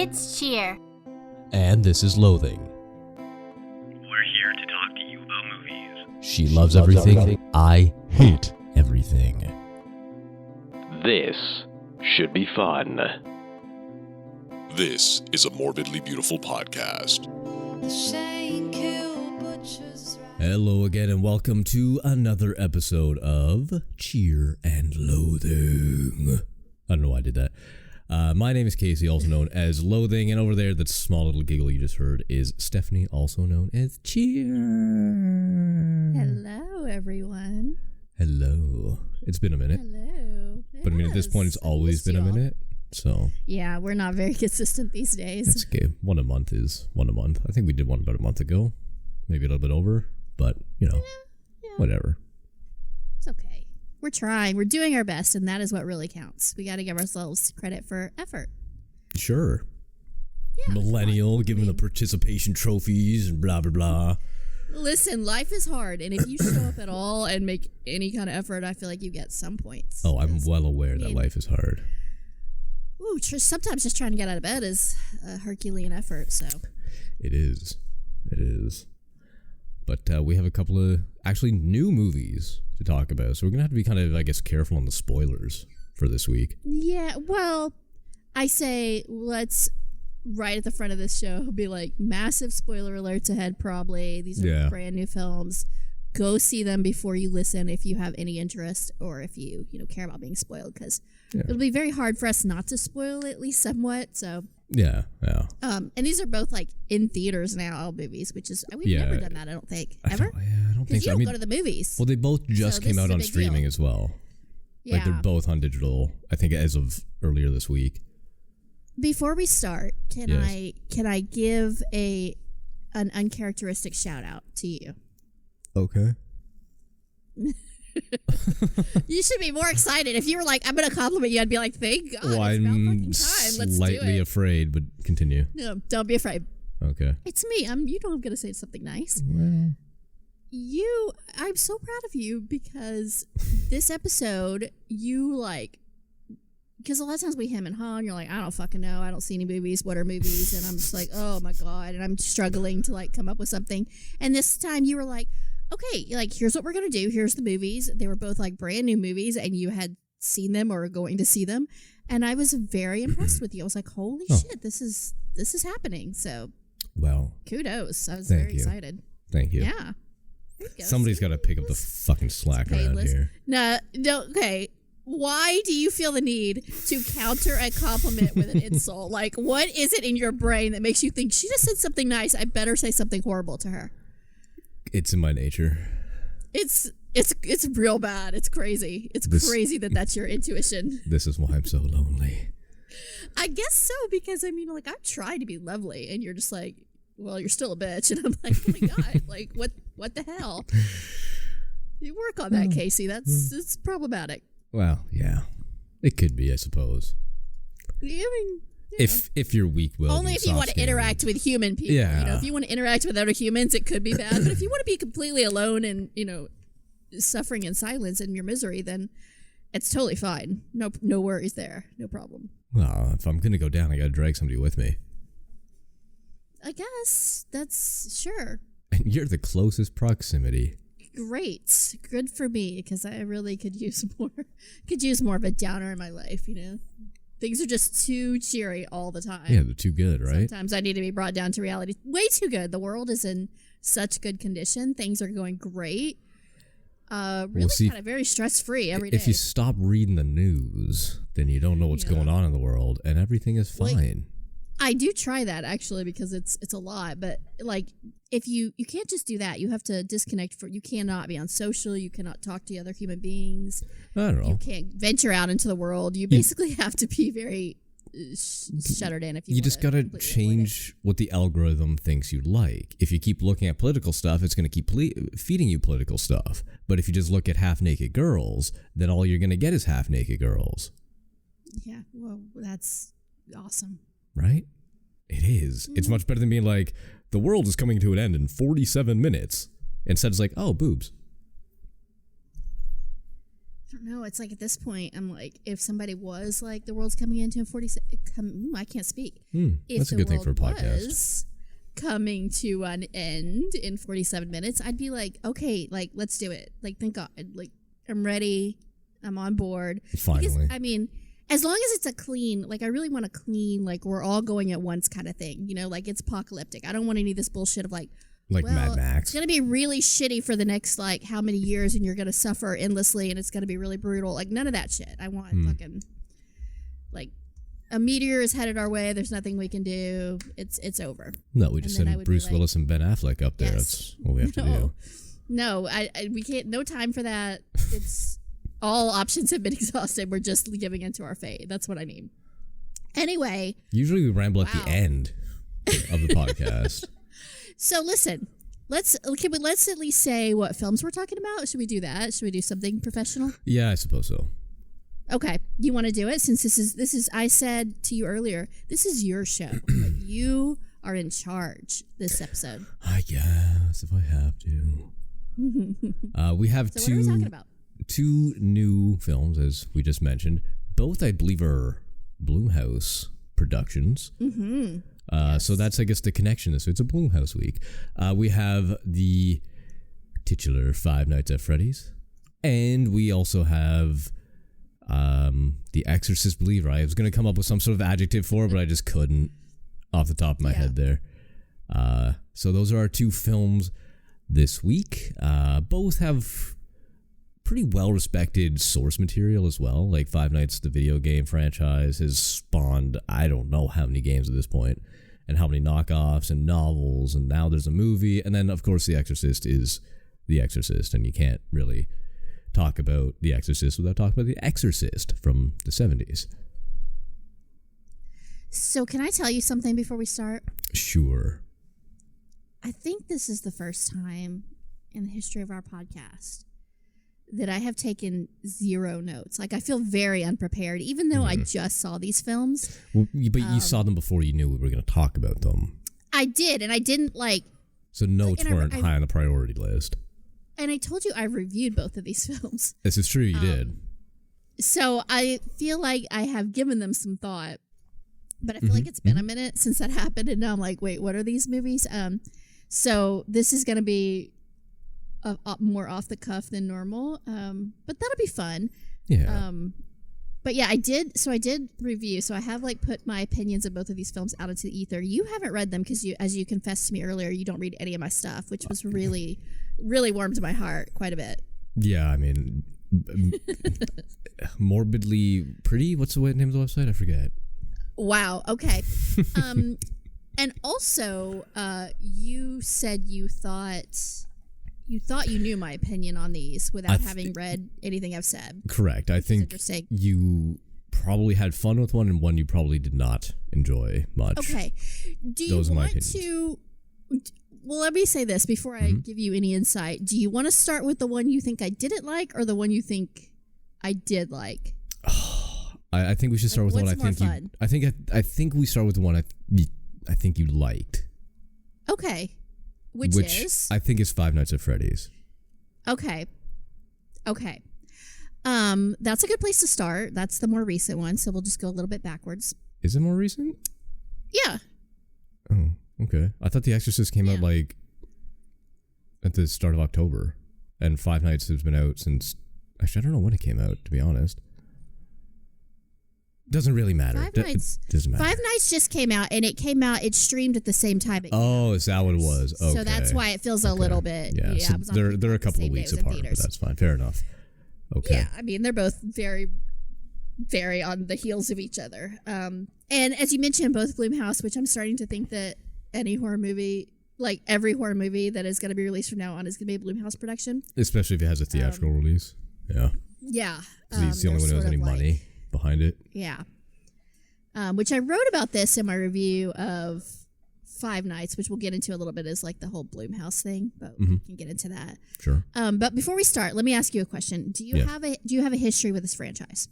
It's Cheer. And this is Loathing. We're here to talk to you about movies. She loves everything. I hate everything. This should be fun. This is a Morbidly Beautiful podcast. Hello again and welcome to another episode of Cheer and Loathing. I don't know why I did that. My name is Casey, also known as Loathing, and over there, that small little giggle you just heard is Stephanie, also known as Cheer. Hello, everyone. Hello. It's been a minute. Hello. But I mean, at this point, it's always been a minute, so. Yeah, we're not very consistent these days. That's okay. One a month is one a month. I think we did one about a month ago. Maybe a little bit over, but, you know, whatever. It's okay. We're trying. We're doing our best, and that is what really counts. We got to give ourselves credit for effort. Sure. Yeah, Millennial, giving the participation trophies and blah, blah, blah. Listen, life is hard, and if you show up at all and make any kind of effort, I feel like you get some points. Oh, I'm well aware that life is hard. Ooh, sometimes just trying to get out of bed is a Herculean effort, so. It is. It is. But we have a couple of actually new movies to talk about, so we're going to have to be kind of, I guess, careful on the spoilers for this week. Yeah, well, I say let's, right at the front of this show, be like, massive spoiler alerts ahead probably. These are brand new films. Go see them before you listen if you have any interest or if you care about being spoiled, because it'll be very hard for us not to spoil at least somewhat, so. Yeah. And these are both like in theaters now, all movies, which is we've never done that. I don't think ever. I don't think so. You don't go to the movies. Well, they both just came out on streaming as well. Yeah, like they're both on digital. I think as of earlier this week. Before we start, can I give an uncharacteristic shout out to you? Okay. You should be more excited. If you were like, I'm going to compliment you, I'd be like, thank God. Well, I'm slightly afraid, but continue. No, don't be afraid. Okay. It's me. You know I'm going to say something nice. Well. I'm so proud of you because this episode, because a lot of times we hem and haw and you're like, I don't fucking know. I don't see any movies. What are movies? And I'm just like, oh my God. And I'm struggling to come up with something. And this time you were like, okay, here's what we're going to do. Here's the movies. They were both brand new movies and you had seen them or going to see them. And I was very impressed with you. I was like, holy shit, this is happening. So, well, kudos. I was very excited. Thank you. Yeah. Somebody's got to pick up the fucking slack around here. No, okay. Why do you feel the need to counter a compliment with an insult? What is it in your brain that makes you think she just said something nice? I better say something horrible to her. It's in my nature. It's real bad. It's crazy. It's crazy that that's your intuition. This is why I'm so lonely. I guess so, because I've tried to be lovely, and you're just like, well, you're still a bitch, and I'm like, oh my God, what the hell? You work on that, Casey. It's problematic. Well, yeah, it could be, I suppose. I mean. If you're weak-willed, only if you want to interact with human people. Yeah. If you want to interact with other humans, it could be bad. But if you want to be completely alone and suffering in silence and your misery, then it's totally fine. No worries there. No problem. Well, if I'm gonna go down, I gotta drag somebody with me. I guess that's sure. And you're the closest proximity. Great, good for me, because I really could use more. Could use more of a downer in my life. Things are just too cheery all the time. Yeah, they're too good, right? Sometimes I need to be brought down to reality. Way too good. The world is in such good condition. Things are going great. Really kind of very stress-free every day. If you stop reading the news, then you don't know what's going on in the world, and everything is fine. I do try that, actually, because it's a lot. But, if you can't just do that. You have to disconnect. You cannot be on social. You cannot talk to other human beings. I don't know. You can't venture out into the world. You basically have to be very shuttered in. If you just got to change what the algorithm thinks you like. If you keep looking at political stuff, it's going to keep feeding you political stuff. But if you just look at half-naked girls, then all you're going to get is half-naked girls. Yeah, well, that's awesome. Right? It is. It's much better than being like, the world is coming to an end in 47 minutes. Instead, it's like, oh, boobs. don't know. It's like at this point, I'm like, if somebody was like, the world's coming into 47, I can't speak. If that's a the good thing for a world podcast. was coming to an end in 47 minutes, I'd be like, okay, like, let's do it. Like, thank God. Like, I'm ready. I'm on board. Finally. Because, I mean, as long as it's a clean, like, I really want a clean, like, we're all going at once kind of thing. You know, like, it's apocalyptic. I don't want any of this bullshit of like Like well, Mad Max. It's going to be really shitty for the next, like, how many years, and you're going to suffer endlessly, and it's going to be really brutal. Like, none of that shit. I want fucking, like, a meteor is headed our way. There's nothing we can do. It's over. No, we just send Bruce Willis and Ben Affleck up there. Yes. That's what we have to do. No, we can't. No time for that. It's all options have been exhausted. We're just giving into our fate. That's what I need. Anyway. Usually we ramble at the end of the podcast. So listen, let's at least say what films we're talking about. Should we do that? Should we do something professional? Yeah, I suppose so. Okay, you want to do it since this is I said to you earlier, this is your show. Like, you are in charge this episode. I guess if I have to. We have So what are we talking about? two new films, as we just mentioned. Both, I believe, are Blumhouse productions. So that's, I guess, the connection. So it's a Blumhouse week. We have the titular Five Nights at Freddy's, and we also have the Exorcist Believer. I was going to come up with some sort of adjective for it, but I just couldn't off the top of my head there. So those are our two films this week. Both have pretty well-respected source material as well. Like Five Nights, the video game franchise, has spawned I don't know how many games at this point, and how many knockoffs and novels, and now there's a movie. And then, of course, The Exorcist is The Exorcist, and you can't really talk about The Exorcist without talking about The Exorcist from the 70s. So can I tell you something before we start? Sure. I think this is the first time in the history of our podcast that I have taken zero notes. Like, I feel very unprepared, even though I just saw these films. Well, but you saw them before you knew we were going to talk about them. I did, and I didn't like... So notes weren't high on the priority list. And I told you I reviewed both of these films. This is true, you did. So I feel like I have given them some thought, but I feel like it's been a minute since that happened, and now I'm like, wait, what are these movies? So this is going to be more off the cuff than normal, but that'll be fun. Yeah. But yeah, I did review. So I have like put my opinions of both of these films out into the ether. You haven't read them because as you confessed to me earlier, you don't read any of my stuff, which was really, really warmed my heart quite a bit. Yeah, I mean, Morbidly Pretty. What's the name of the website? I forget. Wow. Okay. And also, you said you thought you knew my opinion on these without having read anything I've said. Correct. I think you probably had fun with one, and one you probably did not enjoy much. Okay. Do you want to... Well, let me say this before I give you any insight. Do you want to start with the one you think I didn't like, or the one you think I did like? I think we should start with the one I think you... I think we start with the one I think you liked. Okay. Which is? I think is Five Nights at Freddy's. Okay. That's a good place to start. That's the more recent one, so we'll just go a little bit backwards. Is it more recent? Yeah. Oh, okay. I thought The Exorcist came out like at the start of October, and Five Nights has been out since... Actually, I don't know when it came out, to be honest. Doesn't really matter. Doesn't matter. Five Nights just came out, and it streamed at the same time. Is that what it was? Okay. So that's why it feels a little bit. Yeah, so they're a couple of weeks apart, but that's fine. Fair enough. Okay. Yeah, I mean, they're both very, very on the heels of each other. And as you mentioned, both Blumhouse, which I'm starting to think that any horror movie, like every horror movie that is going to be released from now on, is going to be a Blumhouse production. Especially if it has a theatrical release. Yeah. Yeah. He's the only one who has any money behind it. Yeah. Which I wrote about this in my review of Five Nights, which we'll get into a little bit, is like the whole Blumhouse thing, but we can get into that. Sure. But before we start, let me ask you a question. Do you have a history with this franchise?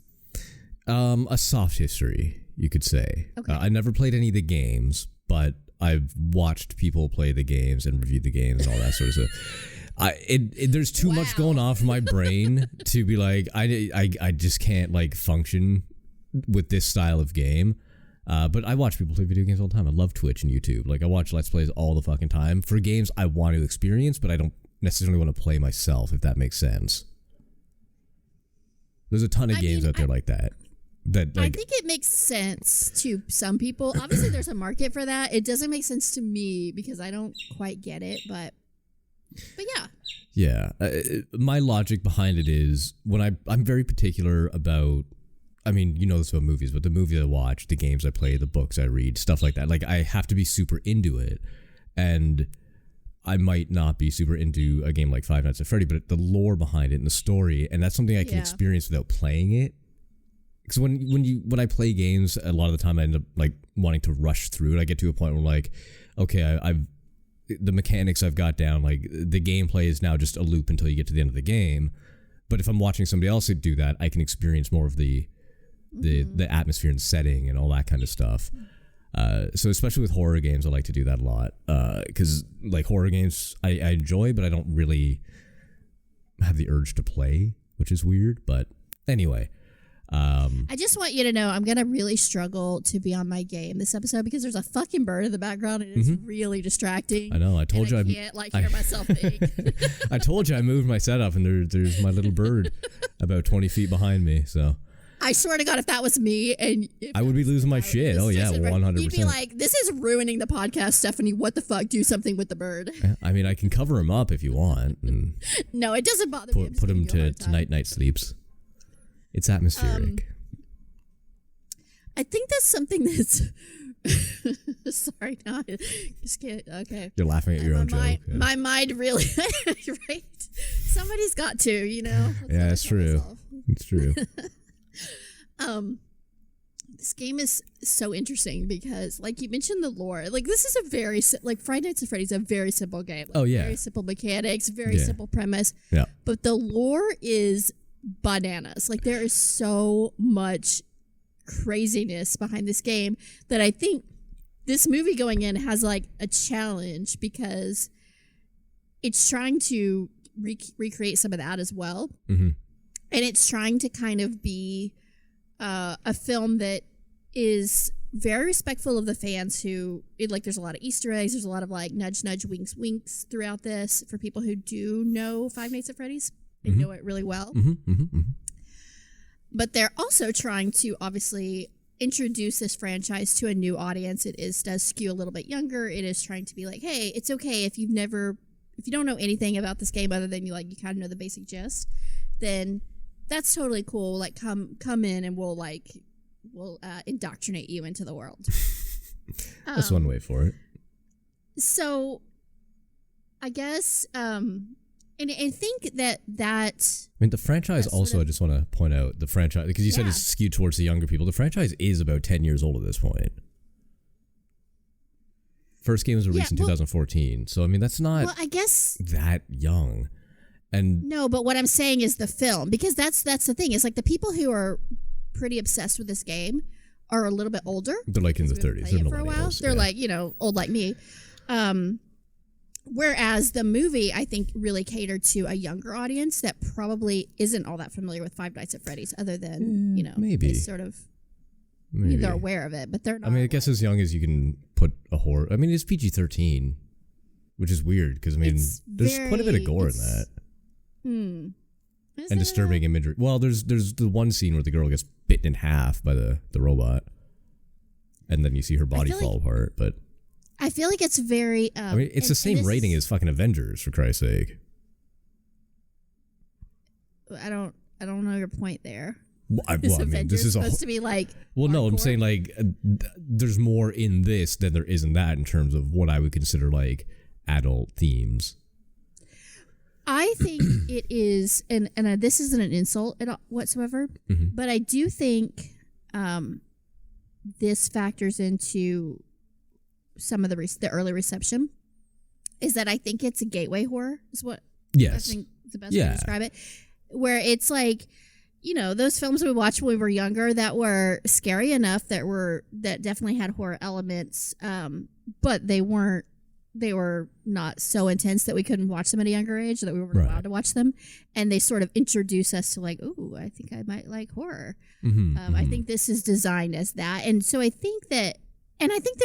A soft history, you could say. Okay. I never played any of the games, but I've watched people play the games and review the games and all that sort of stuff. There's too much going on for my brain to be like, I just can't like function with this style of game. But I watch people play video games all the time. I love Twitch and YouTube. Like I watch Let's Plays all the fucking time for games I want to experience, but I don't necessarily want to play myself, if that makes sense. There's a ton of games out there like that. Like, I think it makes sense to some people. Obviously, there's a market for that. It doesn't make sense to me because I don't quite get it, but yeah. Yeah. My logic behind it is when I'm very particular about, I mean, you know this about movies, but the movies I watch, the games I play, the books I read, stuff like that. Like I have to be super into it. And I might not be super into a game like Five Nights at Freddy, but the lore behind it and the story, and that's something I can experience without playing it. Because when I play games, a lot of the time I end up like wanting to rush through it. I get to a point where like, okay, I've the mechanics I've got down. Like the gameplay is now just a loop until you get to the end of the game. But if I'm watching somebody else do that, I can experience more of the atmosphere and setting and all that kind of stuff. So especially with horror games, I like to do that a lot. Because like horror games, I enjoy, but I don't really have the urge to play, which is weird. But anyway. I just want you to know I'm gonna really struggle to be on my game this episode because there's a fucking bird in the background and it's really distracting. I know. I told you I can't hear myself think. I told you I moved my setup and there's my little bird about 20 feet behind me. So I swear to God, if that was me, and I would be losing my shit. Oh yeah, 100%. You'd be like, "This is ruining the podcast, Stephanie. What the fuck? Do something with the bird." I mean, I can cover him up if you want. And no, it doesn't bother me. Put him to night sleeps. It's atmospheric. I think that's something that's. Sorry, no, just can't. Okay, you're laughing at your own joke. My mind really. Right? Somebody's got to, you know. Yeah, it's true. It's true. This game is so interesting because, like you mentioned, the lore. Like this is a very like Friday Nights at Freddy's a very simple game. Like, very simple mechanics, very simple premise. Yeah, but the lore is bananas. Like there is so much craziness behind this game that I think this movie going in has like a challenge because it's trying to recreate some of that as well. Mm-hmm. And it's trying to kind of be a film that is very respectful of the fans who, like, there's a lot of Easter eggs. There's a lot of, like, nudge, nudge, winks, winks throughout this for people who do know Five Nights at Freddy's and know it really well. But they're also trying to, obviously, introduce this franchise to a new audience. It does skew a little bit younger. It is trying to be like, hey, it's okay if you don't know anything about this game other than you kind of know the basic gist, then that's totally cool. Like, come in and we'll indoctrinate you into the world. That's one way for it. So, I guess, and I think that. I mean, the franchise also. I just want to point out the franchise because you said it's skewed towards the younger people. The franchise is about 10 years old at this point. First game was released in 2014, so I mean that's not. Well, I guess that young. And no, but what I'm saying is the film, because that's the thing. It's like the people who are pretty obsessed with this game are a little bit older. They're like in the 30s. They're for a while. They're like, old like me. Whereas the movie, I think, really catered to a younger audience that probably isn't all that familiar with Five Nights at Freddy's, other than maybe sort of they're aware of it, but they're not. I mean, I guess as young as you can put a horror. I mean, it's PG-13, which is weird because I mean, there's quite a bit of gore in that. And disturbing imagery. Well, there's the one scene where the girl gets bitten in half by the robot, and then you see her body fall apart. But I feel like it's very. I mean, it's the same rating as fucking Avengers, for Christ's sake. I don't know your point there. Well, I mean, this is supposed to be like. Well, no, I'm saying like there's more in this than there is in that in terms of what I would consider like adult themes. I think it is, and this isn't an insult at all whatsoever, but I do think this factors into some of the early reception. Is that I think it's a gateway horror is what I think is the best way to describe it. Where it's like, those films we watched when we were younger that were scary enough that definitely had horror elements, but they weren't they were not so intense that we couldn't watch them at a younger age, that we weren't allowed to watch them. And they sort of introduce us to like, ooh, I think I might like horror. I think this is designed as that. And so I think that, and I think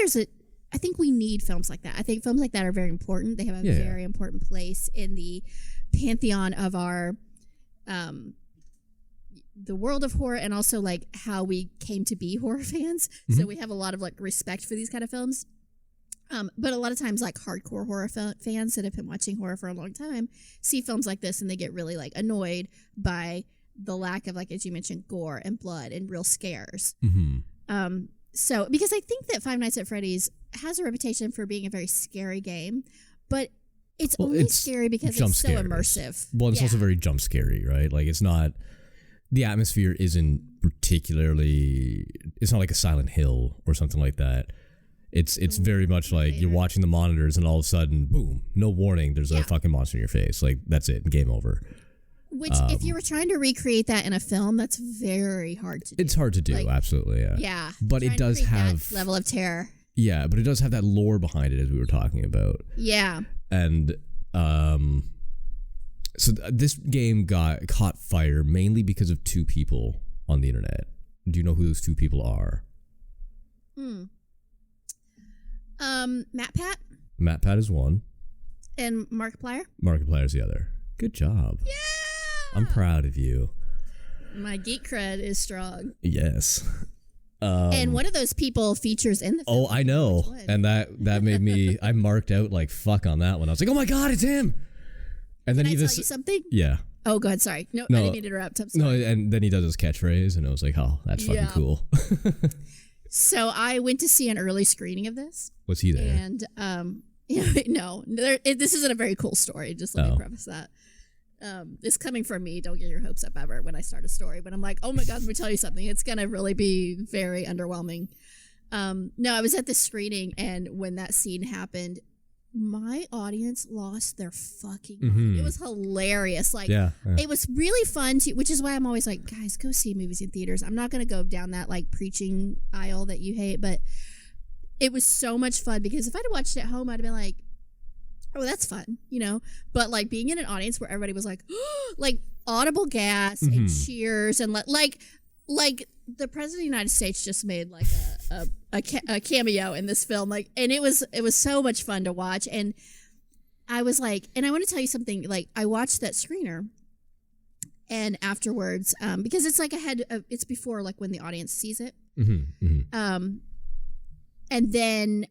I think we need films like that. I think films like that are very important. They have a very important place in the pantheon of our, the world of horror, and also like how we came to be horror fans. So we have a lot of like respect for these kind of films. But a lot of times like hardcore horror fans that have been watching horror for a long time see films like this and they get really like annoyed by the lack of, like, as you mentioned, gore and blood and real scares. So because I think that Five Nights at Freddy's has a reputation for being a very scary game, but it's only scary because it's so immersive. Well, it's also very jump scary, right? Like, it's not, the atmosphere isn't particularly, it's not like a Silent Hill or something like that. It's very much like you're watching the monitors and all of a sudden, boom, no warning, there's a fucking monster in your face. Like, that's it, game over. Which, if you were trying to recreate that in a film, that's very hard to do. It's hard to do, like, absolutely, yeah. Yeah. But it does have that level of terror. Yeah, but it does have that lore behind it, as we were talking about. Yeah. And so this game caught fire mainly because of two people on the internet. Do you know who those two people are? MatPat is one. And Markiplier? Markiplier is the other. Good job. Yeah! I'm proud of you. My geek cred is strong. Yes. And one of those people features in the film. Oh, I know. And that made me, I marked out like fuck on that one. I was like, oh my God, it's him. And then Can I tell you something? Yeah. Oh, go ahead. Sorry. No, I didn't mean to interrupt. I'm sorry. No, and then he does his catchphrase and I was like, oh, that's fucking cool. So I went to see an early screening of this. Was he there? And no, this isn't a very cool story. Just let me preface that. It's coming from me. Don't get your hopes up ever when I start a story. But I'm like, oh my God, let me tell you something. It's going to really be very underwhelming. No, I was at the screening, and when that scene happened, my audience lost their fucking mind. It was hilarious. Like, it was really fun to, which is why I'm always like, guys, go see movies in theaters. I'm not going to go down that like preaching aisle that you hate, but it was so much fun because if I'd have watched it at home, I'd have been like, oh, that's fun, you know? But like being in an audience where everybody was like, like audible gas and cheers and like the President of the United States just made like a cameo in this film, like, and it was so much fun to watch. And I was like, and I want to tell you something, like I watched that screener and afterwards, because it's like it's before like when the audience sees it. And then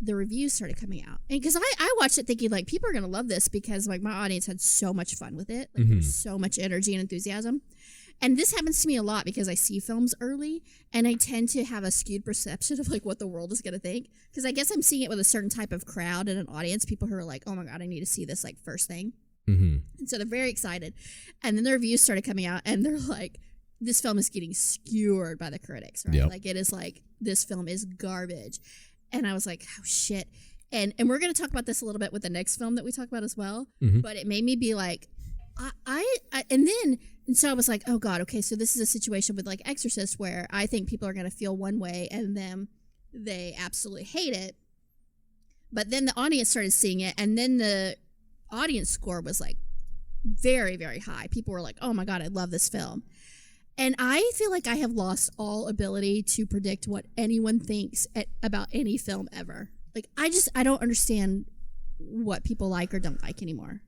the reviews started coming out, and because I watched it thinking like people are gonna love this because like my audience had so much fun with it, like there was so much energy and enthusiasm. And this happens to me a lot because I see films early and I tend to have a skewed perception of like what the world is going to think. Because I guess I'm seeing it with a certain type of crowd and an audience, people who are like, oh my God, I need to see this like first thing. And so they're very excited. And then the reviews started coming out and they're like, this film is getting skewered by the critics, right? Like it is like, this film is garbage. And I was like, oh shit. And we're going to talk about this a little bit with the next film that we talk about as well. But it made me be like, and so I was like, oh God, okay, so this is a situation with like Exorcist where I think people are going to feel one way and then they absolutely hate it. But then the audience started seeing it and then the audience score was like very, very high. People were like, oh my God, I love this film. And I feel like I have lost all ability to predict what anyone thinks about any film ever. Like, I don't understand what people like or don't like anymore.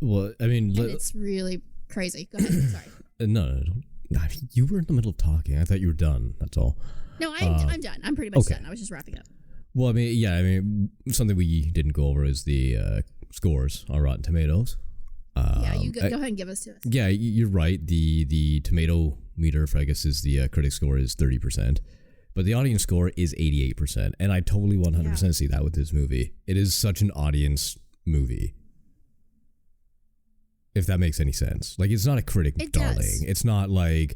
Well, I mean, it's really crazy. Go ahead. Sorry. No, you were in the middle of talking. I thought you were done. That's all. No, I'm done. I'm pretty much done. I was just wrapping up. Well, I mean, something we didn't go over is the scores on Rotten Tomatoes. You go ahead and give us to us. Yeah, you're right. The tomato meter for, I guess, is the critic score is 30%, but the audience score is 88%, and I totally 100% see that with this movie. It is such an audience movie. If that makes any sense. Like, it's not a critic darling. Does. It's not like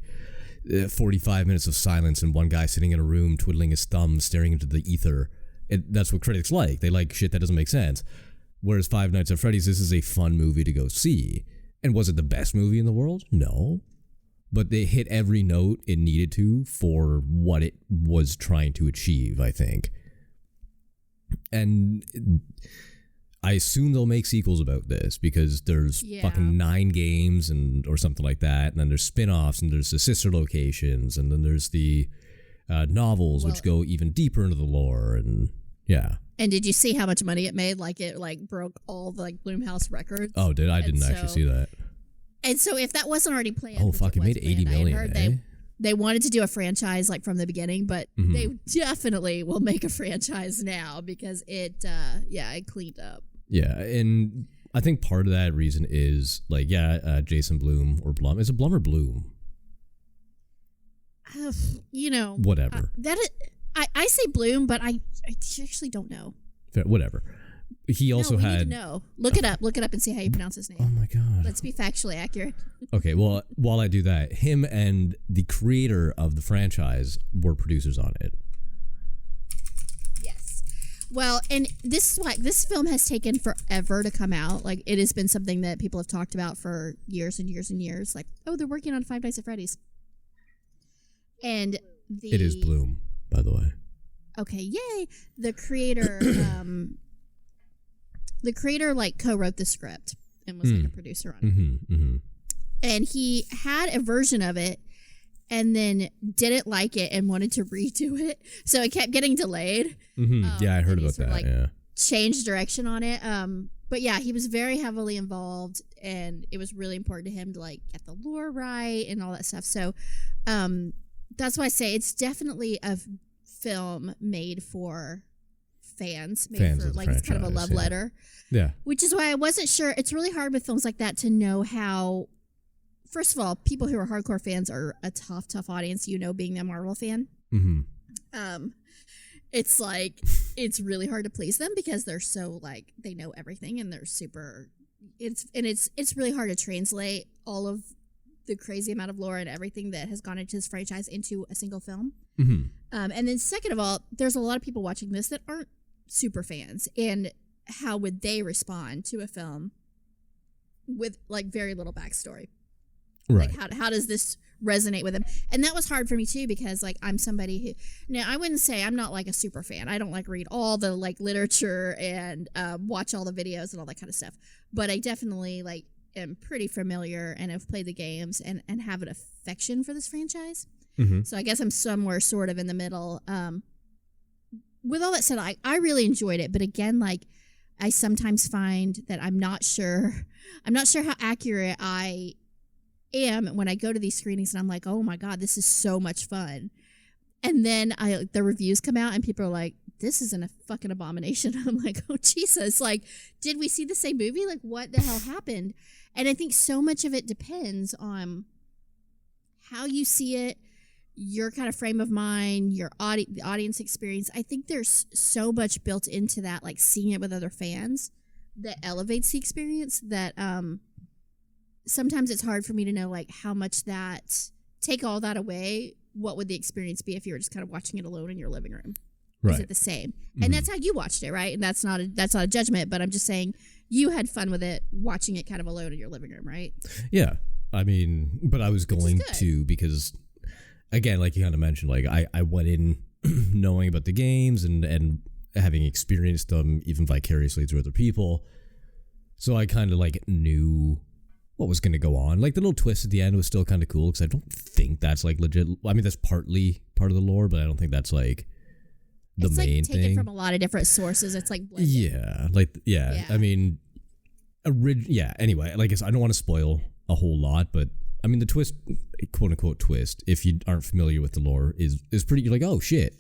45 minutes of silence and one guy sitting in a room twiddling his thumb staring into the ether. That's what critics like. They like shit that doesn't make sense. Whereas Five Nights at Freddy's, this is a fun movie to go see. And was it the best movie in the world? No. But they hit every note it needed to for what it was trying to achieve, I think. and I assume they'll make sequels about this because there's fucking 9 games or something like that, and then there's spin-offs, and there's the sister locations, and then there's the novels which go even deeper into the lore, and yeah. And did you see how much money it made? Like it broke all the Blumhouse records. Oh, I didn't actually see that. And so if that wasn't already planned, oh fuck, it made $80 million. They wanted to do a franchise like from the beginning, but they definitely will make a franchise now because it cleaned up. Yeah, and I think part of that reason is like Jason Blum or Blum. Is it Blum or Bloom? Whatever. I say Bloom, but I actually don't know. Whatever. He also had. No, look it up and see how you pronounce his name. Oh my god. Let's be factually accurate. Okay, well, while I do that, him and the creator of the franchise were producers on it. Yes. Well, and this is why this film has taken forever to come out. Like, it has been something that people have talked about for years and years and years. Like, oh, they're working on Five Nights at Freddy's. And it is Bloom, by the way. Okay, yay! The creator, like co-wrote the script and was like a producer on it. And he had a version of it, and then didn't like it and wanted to redo it, so it kept getting delayed. I heard about that. Changed direction on it. But yeah, he was very heavily involved, and it was really important to him to like get the lore right and all that stuff. So, that's why I say it's definitely a film made for fans. It's kind of a love letter. Yeah. Which is why I wasn't sure. It's really hard with films like that to know how. First of all, people who are hardcore fans are a tough audience. Being a Marvel fan. It's like it's really hard to please them because they're so like they know everything and they're super. It's really hard to translate all of the crazy amount of lore and everything that has gone into this franchise into a single film. And then second of all, there's a lot of people watching this that aren't super fans, and how would they respond to a film with like very little backstory? Right. Like how does this resonate with them? And that was hard for me too, because like I'm somebody who, now I wouldn't say I'm not like a super fan. I don't like read all the like literature and watch all the videos and all that kind of stuff. But I definitely like am pretty familiar and have played the games and have an affection for this franchise. So I guess I'm somewhere sort of in the middle. With all that said, I really enjoyed it. But again, like I sometimes find that I'm not sure how accurate I am when I go to these screenings and I'm like, oh my God, this is so much fun. And then the reviews come out and people are like, this isn't a fucking abomination. I'm like, oh Jesus, like, did we see the same movie? Like, what the hell happened? And I think so much of it depends on how you see it, your kind of frame of mind, the audience experience. I think there's so much built into that, like seeing it with other fans, that elevates the experience, that sometimes it's hard for me to know like how much that, take all that away, what would the experience be if you were just kind of watching it alone in your living room? Right. Is it the same? And that's how you watched it, right? And that's not a judgment, but I'm just saying you had fun with it watching it kind of alone in your living room, right? Yeah. I mean, but I was going to, because again, like you kind of mentioned, like I went in knowing about the games and having experienced them even vicariously through other people. So I kind of like knew what was going to go on. Like the little twist at the end was still kind of cool, because I don't think that's like legit. I mean, that's partly part of the lore, but I don't think that's like the main like thing. Taken from a lot of different sources. It's like blended. Yeah. I mean, anyway, like I don't want to spoil a whole lot, but I mean the twist, quote unquote twist, if you aren't familiar with the lore, is pretty. You're like, oh shit.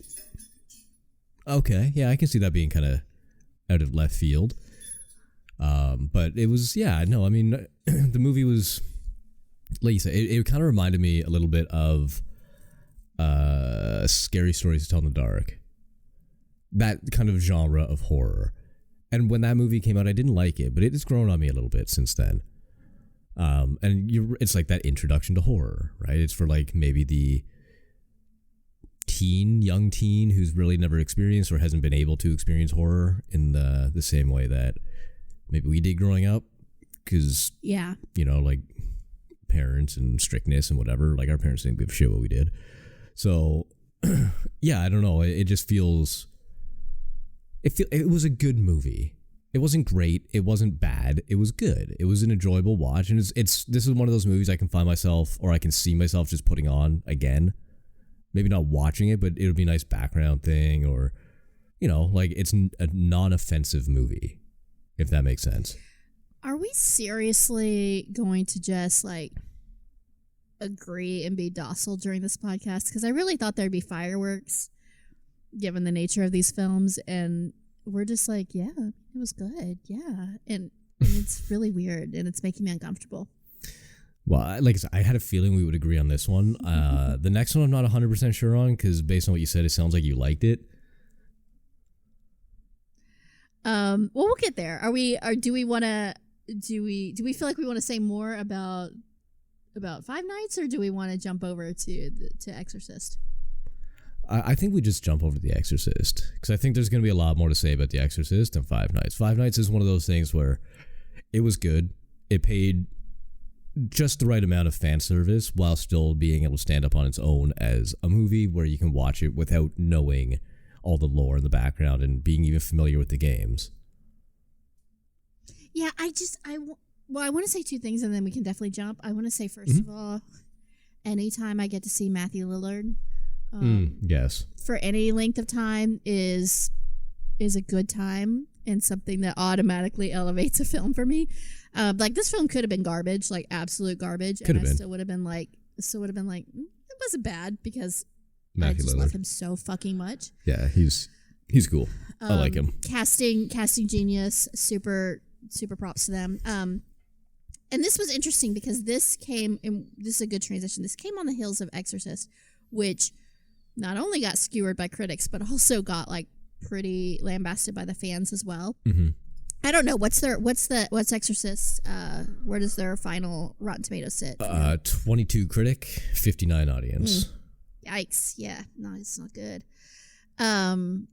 Okay, yeah, I can see that being kind of out of left field. But it was, I mean, the movie was, like you said, it kind of reminded me a little bit of Scary Stories to Tell in the Dark. That kind of genre of horror. And when that movie came out, I didn't like it, but it has grown on me a little bit since then. And it's like that introduction to horror, right? It's for like maybe the young teen who's really never experienced or hasn't been able to experience horror in the same way that maybe we did growing up, because like parents and strictness and whatever, like our parents didn't give a shit what we did. So I don't know, it just feels, it was a good movie. It wasn't great. It wasn't bad. It was good. It was an enjoyable watch, and this is one of those movies I can find myself, or I can see myself just putting on again. Maybe not watching it, but it would be a nice background thing, or like it's a non-offensive movie, if that makes sense. Are we seriously going to just like agree and be docile during this podcast? Because I really thought there'd be fireworks, given the nature of these films, and we're just like, yeah, it was good, yeah, and it's really weird, and it's making me uncomfortable. Well, like I said, I had a feeling we would agree on this one. The next one I'm not 100% sure on, because based on what you said, it sounds like you liked it. Well, we'll get there. Do we feel like we want to say more about Five Nights, or do we want to jump over to Exorcist? I think we just jump over to The Exorcist, because I think there's going to be a lot more to say about The Exorcist than Five Nights. Five Nights is one of those things where it was good. It paid just the right amount of fan service while still being able to stand up on its own as a movie where you can watch it without knowing all the lore in the background and being even familiar with the games. Yeah, I want to say two things, and then we can definitely jump. I want to say, first of all, anytime I get to see Matthew Lillard, yes, for any length of time is a good time, and something that automatically elevates a film for me. Like, this film could have been garbage, like absolute garbage, and I still would have been like, it wasn't bad, because Matthew I just Lillard. love him so fucking much. Yeah, he's cool. I like him. Casting genius, super props to them. And this was interesting because this is a good transition. This came on the heels of Exorcist, which not only got skewered by critics, but also got like pretty lambasted by the fans as well. Mm-hmm. I don't know what's Exorcist. Where does their final Rotten Tomatoes sit? 22 critic, 59 audience. Yikes! Yeah, no, it's not good. And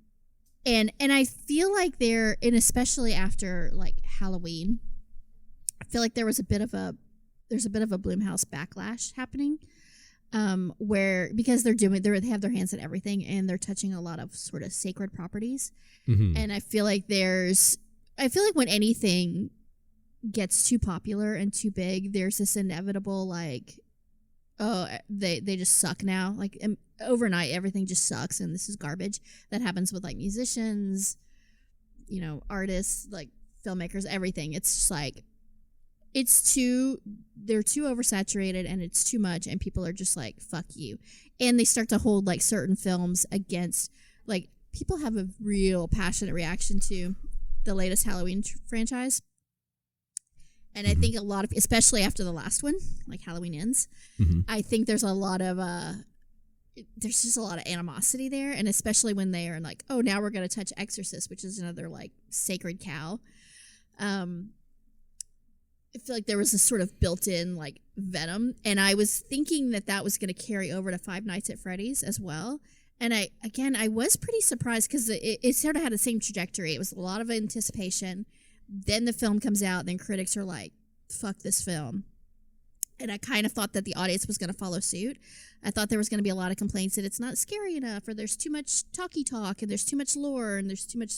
I feel like and especially after like Halloween, I feel like there's a bit of a Blumhouse backlash happening, where because they have their hands in everything and they're touching a lot of sort of sacred properties, and I feel like when anything gets too popular and too big, there's this inevitable like, oh, they just suck now. Like overnight, everything just sucks, and this is garbage. That happens with like musicians, artists, like filmmakers, everything. It's just like they're too oversaturated, and it's too much, and people are just like, fuck you, and they start to hold like certain films against. Like, people have a real passionate reaction to the latest Halloween franchise. And I think a lot of, especially after the last one, like Halloween Ends, I think there's a lot of, there's just a lot of animosity there. And especially when they are like, oh, now we're going to touch Exorcist, which is another like sacred cow. I feel like there was this sort of built-in like venom. And I was thinking that was going to carry over to Five Nights at Freddy's as well. And I was pretty surprised because it sort of had the same trajectory. It was a lot of anticipation. Then the film comes out, then critics are like, fuck this film. And I kind of thought that the audience was going to follow suit. I thought there was going to be a lot of complaints that it's not scary enough, or there's too much talky talk, and there's too much lore, and there's too much,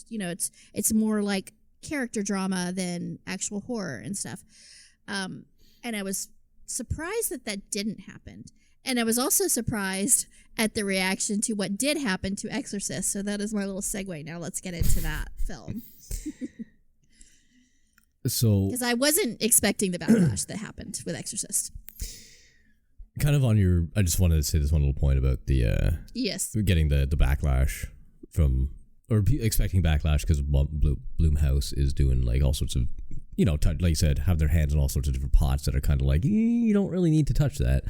it's more like character drama than actual horror and stuff. And I was surprised that didn't happen. And I was also surprised at the reaction to what did happen to Exorcist. So that is my little segue. Now let's get into that film. So, because I wasn't expecting the backlash that happened with Exorcist. Kind of on I just wanted to say this one little point about the yes, getting the backlash from, or expecting backlash because Blumhouse is doing like all sorts of, like you said, have their hands in all sorts of different pots that are kind of like, you don't really need to touch that.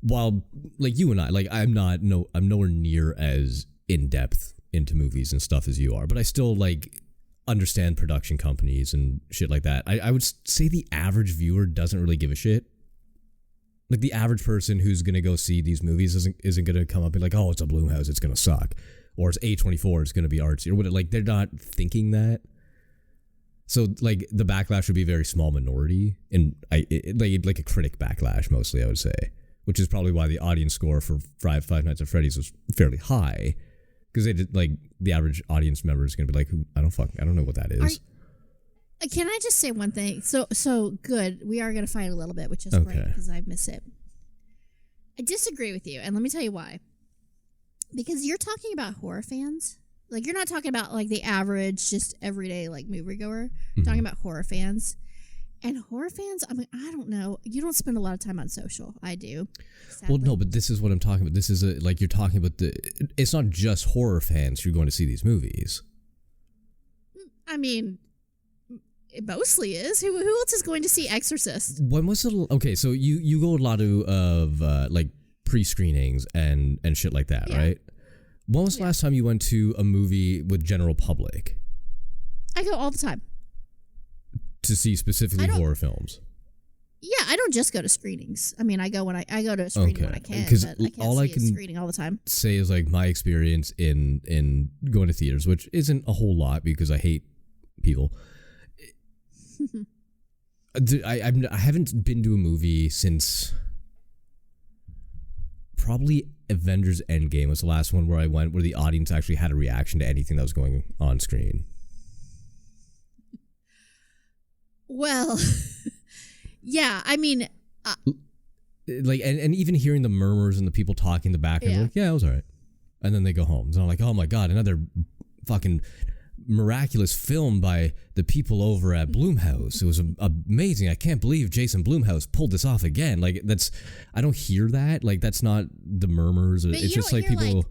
While like you and I, like I'm nowhere near as in depth into movies and stuff as you are, but I still like understand production companies and shit like that. I would say the average viewer doesn't really give a shit. Like the average person who's gonna go see these movies isn't gonna come up and be like, oh, it's a Blumhouse, it's gonna suck, or it's A24, it's gonna be artsy, or whatever. Like they're not thinking that. So like the backlash would be a very small minority, and like a critic backlash mostly, I would say, which is probably why the audience score for Five Nights at Freddy's was fairly high, Because they did, like, the average audience member is going to be like, I don't know what that is. Can I just say one thing? So good. We are going to fight a little bit, which is great because I miss it. I disagree with you, and let me tell you why. Because you're talking about horror fans. Like, you're not talking about, like, the average, just everyday, like, moviegoer. You're talking about horror fans. And horror fans, I mean, I don't know. You don't spend a lot of time on social. I do. Sadly. Well, no, but this is what I'm talking about. This is, like, you're talking about it's not just horror fans who are going to see these movies. I mean, it mostly is. Who else is going to see Exorcist? When was it? Okay, so you go a lot of like, pre-screenings and shit like that, right? When was the last time you went to a movie with general public? I go all the time. To see specifically horror films? Yeah, I don't just go to screenings. I mean, I go to a screening when I can, but I can't see a screening all the time. Say is, like, my experience in going to theaters, which isn't a whole lot because I hate people. I haven't been to a movie since probably Avengers Endgame was the last one where I went where the audience actually had a reaction to anything that was going on screen. Well, yeah, I mean... like, and even hearing the murmurs and the people talking in the background, like, yeah, it was all right. And then they go home. So I'm like, oh my God, another fucking miraculous film by the people over at Blumhouse. It was amazing. I can't believe Jason Blumhouse pulled this off again. Like, I don't hear that. Like, that's not the murmurs. But it's just like people... Like,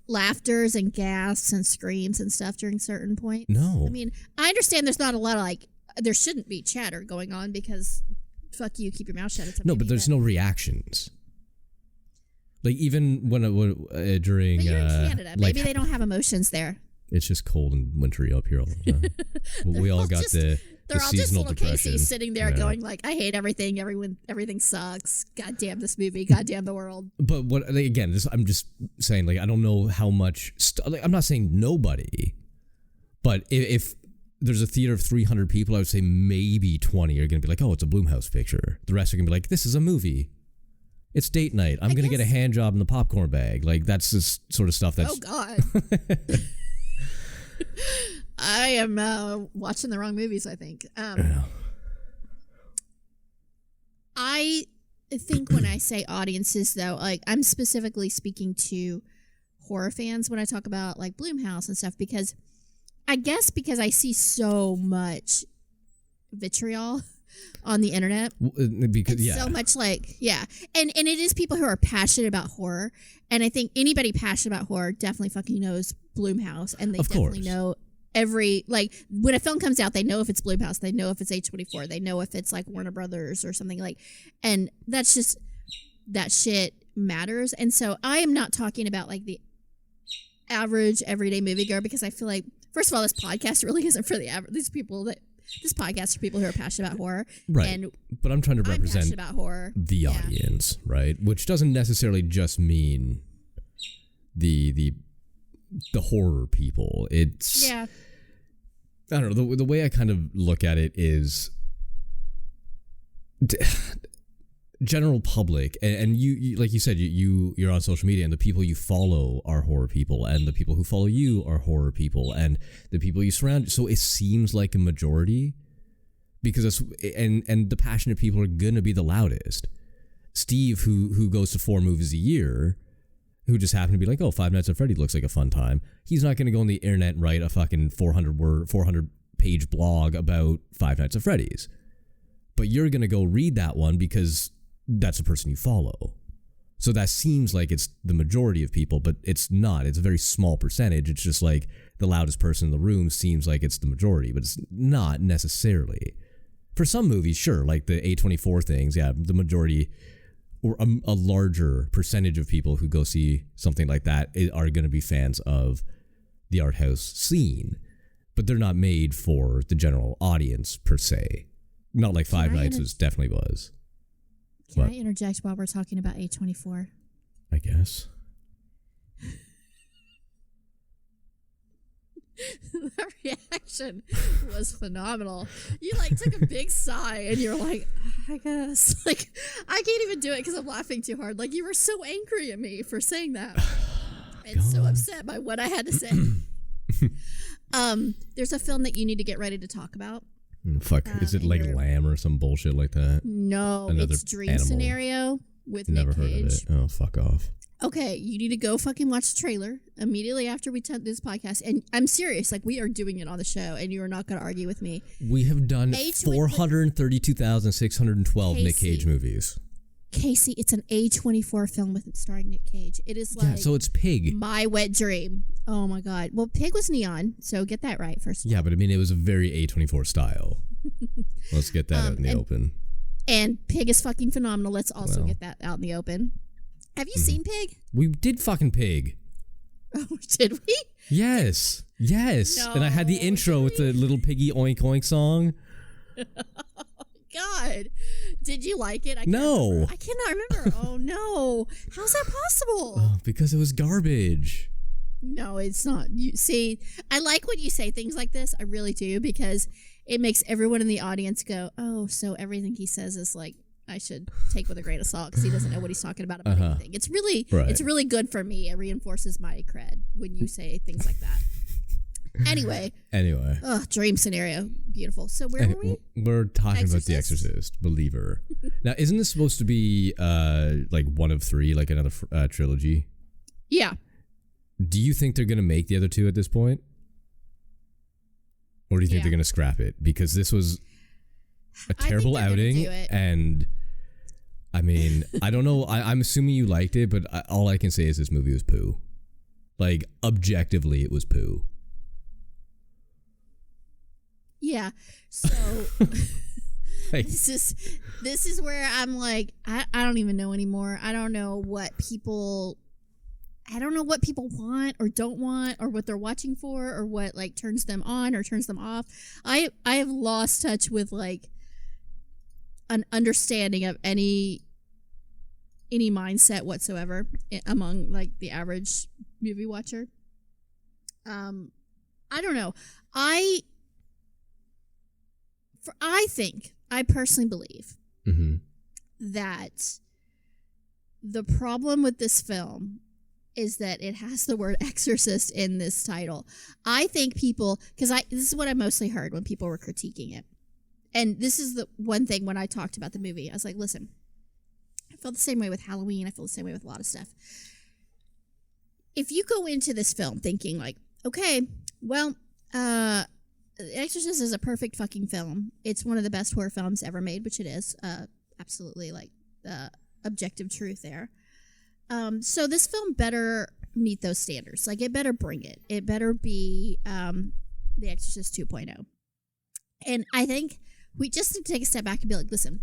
laughters and gasps and screams and stuff during certain points. No. I mean, I understand there's not a lot of, like, there shouldn't be chatter going on because fuck you, keep your mouth shut. No, but there's no reactions. Like, even when during... But you're in Canada. Maybe they don't have emotions there. It's just cold and wintry up here all the time. We all got the they're all seasonal just little depression. Casey sitting there going like, I hate everything. Everything sucks. God damn this movie. God damn the world. But what, again, I'm just saying, like, I don't know how much... like, I'm not saying nobody, but if there's a theater of 300 people, I would say maybe 20 are going to be like, oh, it's a Blumhouse picture. The rest are going to be like, this is a movie. It's date night. I'm going to get a hand job in the popcorn bag. Like, that's the sort of stuff that's... Oh, God. I am watching the wrong movies, I think. I think when I say audiences, though, like, I'm specifically speaking to horror fans when I talk about, like, Blumhouse and stuff, because I see so much vitriol on the internet. Because, so much, like, and it is people who are passionate about horror, and I think anybody passionate about horror definitely fucking knows Blumhouse, and they definitely know every, like, when a film comes out, they know if it's Blumhouse, they know if it's A24, they know if it's like Warner Brothers or something, like, and that's just, that shit matters. And so I am not talking about, like, the average everyday moviegoer, because I feel like, first of all, this podcast really isn't for the average. This podcast is for people who are passionate about horror, right? And but I'm trying to represent about horror, the audience, right? Which doesn't necessarily just mean the horror people. It's I don't know. The way I kind of look at it is general public, and you like you said, you're on social media, and the people you follow are horror people, and the people who follow you are horror people, and the people you surround. So it seems like a majority, because and the passionate people are gonna be the loudest. Steve, who goes to 4 movies a year, who just happened to be like, oh, Five Nights at Freddy looks like a fun time. He's not gonna go on the internet and write a fucking 400-page blog about Five Nights at Freddy's. But you're gonna go read that one because that's the person you follow. So that seems like it's the majority of people, but it's not. It's a very small percentage. It's just like the loudest person in the room seems like it's the majority, but it's not necessarily. For some movies, sure, like the A24 things, the majority or a larger percentage of people who go see something like that are going to be fans of the art house scene, but they're not made for the general audience per se. Not like Five Nights definitely was. Can I interject while we're talking about A24? I guess. The reaction was phenomenal. You like took a big sigh and you're like, I guess. Like, I can't even do it because I'm laughing too hard. Like, you were so angry at me for saying that. and so upset by what I had to say. There's a film that you need to get ready to talk about. Fuck. Is it like Lamb or some bullshit like that? No, it's Dream animal. Scenario with Never Nick Cage. heard of it. Oh, fuck off. Okay, you need to go fucking watch the trailer immediately after we do this podcast. And I'm serious, like we are doing it on the show, and you are not going to argue with me. We have done 432,612 Nick Cage movies. Casey, it's an A24 film starring Nick Cage. It is like yeah, so it's Pig. My wet dream. Oh my god. Well, Pig was neon, so get that right first. Yeah, but I mean, it was a very A24 style. Let's get that out in the open. And Pig is fucking phenomenal. Let's also get that out in the open. Have you seen Pig? We did fucking Pig. Oh, did we? Yes. Yes. And I had the intro with the little piggy oink oink song. God. Did you like it? No. I cannot remember. Oh, no. How's that possible? Oh, because it was garbage. No, it's not. You see, I like when you say things like this. I really do, because it makes everyone in the audience go, oh, so everything he says is like, I should take with a grain of salt because he doesn't know what he's talking about anything. It's really good for me. It reinforces my cred when you say things like that. Anyway. Oh, Dream Scenario. Beautiful. So where were we? We're talking about The Exorcist, Believer. Now, isn't this supposed to be like one of three, like another trilogy? Yeah. Do you think they're going to make the other two at this point? Or do you think they're going to scrap it? Because this was a terrible outing, and I mean, I don't know. I'm assuming you liked it, but all I can say is this movie was poo. Like, objectively, it was poo. Yeah. So this is where I'm like, I don't even know anymore. I don't know what people want or don't want, or what they're watching for, or what like turns them on or turns them off. I have lost touch with like an understanding of any mindset whatsoever among like the average movie watcher. I don't know. I personally believe that the problem with this film is that it has the word exorcist in this title. I think people, because this is what I mostly heard when people were critiquing it. And this is the one thing when I talked about the movie. I was like, listen, I felt the same way with Halloween. I feel the same way with a lot of stuff. If you go into this film thinking like, okay, well, Exorcist is a perfect fucking film. It's one of the best horror films ever made, which it is. Absolutely, like, objective truth there. So this film better meet those standards. Like, it better bring it. It better be The Exorcist 2.0. And I think we just need to take a step back and be like, listen,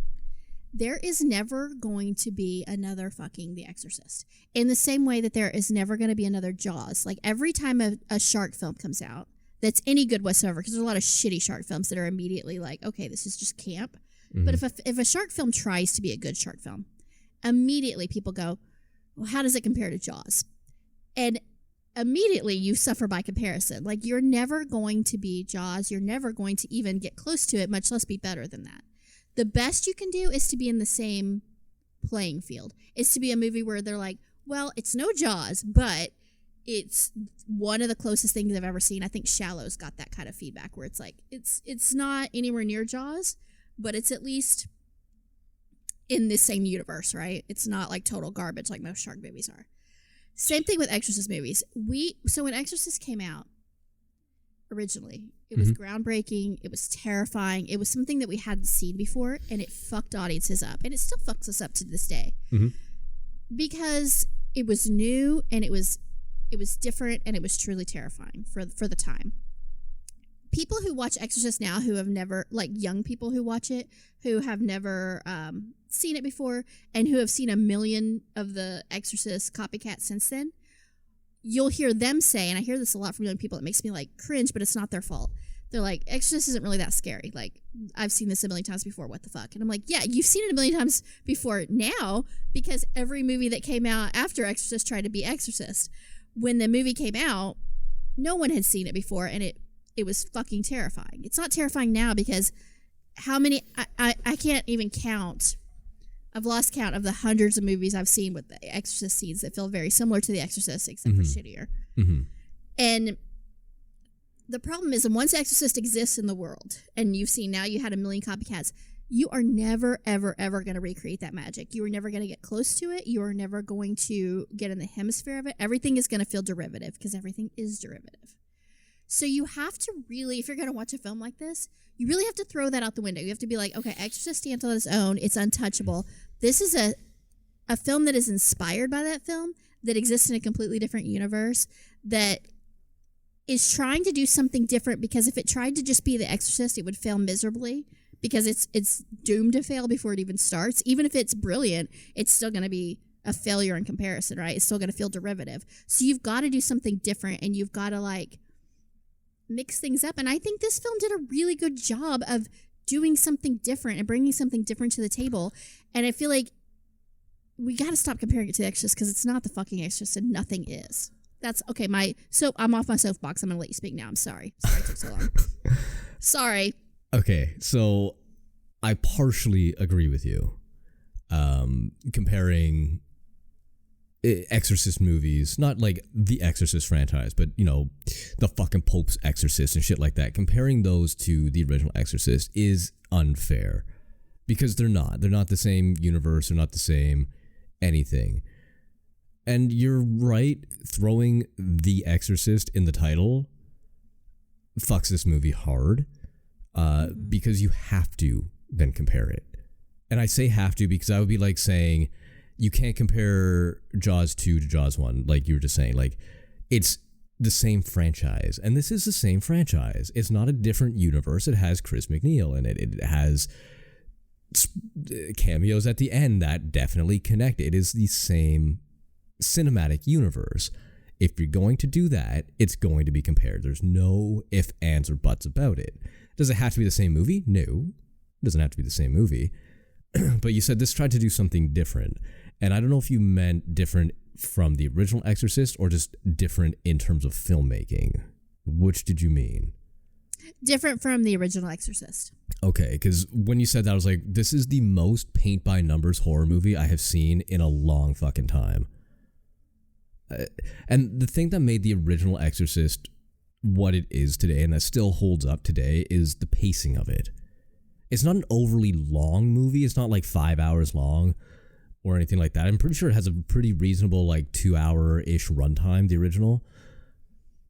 there is never going to be another fucking The Exorcist. In the same way that there is never going to be another Jaws. Like, every time a shark film comes out that's any good whatsoever, because there's a lot of shitty shark films that are immediately like, okay, this is just camp. Mm-hmm. But if a shark film tries to be a good shark film, immediately people go, well, how does it compare to Jaws? And immediately you suffer by comparison. Like, you're never going to be Jaws. You're never going to even get close to it, much less be better than that. The best you can do is to be in the same playing field. It's to be a movie where they're like, well, it's no Jaws, but it's one of the closest things I've ever seen. I think Shallow's got that kind of feedback where it's like, it's not anywhere near Jaws, but it's at least in the same universe, right? It's not like total garbage like most shark movies are. Same thing with Exorcist movies. So when Exorcist came out originally, it was groundbreaking. It was terrifying. It was something that we hadn't seen before, and it fucked audiences up. And it still fucks us up to this day. Because it was new, and it was different, and it was truly terrifying for the time. People who watch Exorcist now who have never, like young people who watch it, who have never seen it before, and who have seen a million of the Exorcist copycats since then, you'll hear them say, and I hear this a lot from young people, it makes me like cringe, but it's not their fault. They're like, Exorcist isn't really that scary. Like, I've seen this a million times before, what the fuck? And I'm like, yeah, you've seen it a million times before now, because every movie that came out after Exorcist tried to be Exorcist. When the movie came out, no one had seen it before, and it was fucking terrifying. It's not terrifying now because how many, I can't even count I've lost count of the hundreds of movies I've seen with the Exorcist scenes that feel very similar to The Exorcist, except for shittier. And the problem is, once Exorcist exists in the world, and you've seen now you had a million copycats, you are never, ever, ever going to recreate that magic. You are never going to get close to it. You are never going to get in the hemisphere of it. Everything is going to feel derivative because everything is derivative. So you have to really, if you're going to watch a film like this, you really have to throw that out the window. You have to be like, okay, Exorcist stands on its own. It's untouchable. This is a film that is inspired by that film, that exists in a completely different universe, that is trying to do something different, because if it tried to just be The Exorcist, it would fail miserably, because it's doomed to fail before it even starts. Even if it's brilliant, it's still going to be a failure in comparison, right? It's still going to feel derivative. So you've got to do something different, and you've got to like mix things up. And I think this film did a really good job of doing something different and bringing something different to the table. And I feel like we got to stop comparing it to The Exorcist, because it's not the fucking Exorcist, and nothing is. That's okay. I'm off my soapbox. I'm gonna let you speak now. I'm sorry. Sorry it took so long. Sorry. Okay, so I partially agree with you. Comparing Exorcist movies, not like the Exorcist franchise, but the fucking Pope's Exorcist and shit like that. Comparing those to the original Exorcist is unfair, because they're not the same universe. They're not the same anything. And you're right, throwing The Exorcist in the title fucks this movie hard, because you have to then compare it. And I say have to because I would be like saying you can't compare Jaws 2 to Jaws 1, like you were just saying. Like, it's the same franchise, and this is the same franchise. It's not a different universe. It has Chris McNeil in it. It has cameos at the end that definitely connect. It is the same cinematic universe. If you're going to do that, it's going to be compared. There's no ifs, ands, or buts about it. Does it have to be the same movie? No, it doesn't have to be the same movie. But you said this tried to do something different, and I don't know if you meant different from the original Exorcist or just different in terms of filmmaking. Which did you mean? Different from the original Exorcist. Okay, because when you said that, I was like, this is the most paint-by-numbers horror movie I have seen in a long fucking time. And the thing that made the original Exorcist what it is today, and that still holds up today, is the pacing of it. It's not an overly long movie. It's not like 5 hours long or anything like that. I'm pretty sure it has a pretty reasonable, like 2-hour-ish runtime, the original.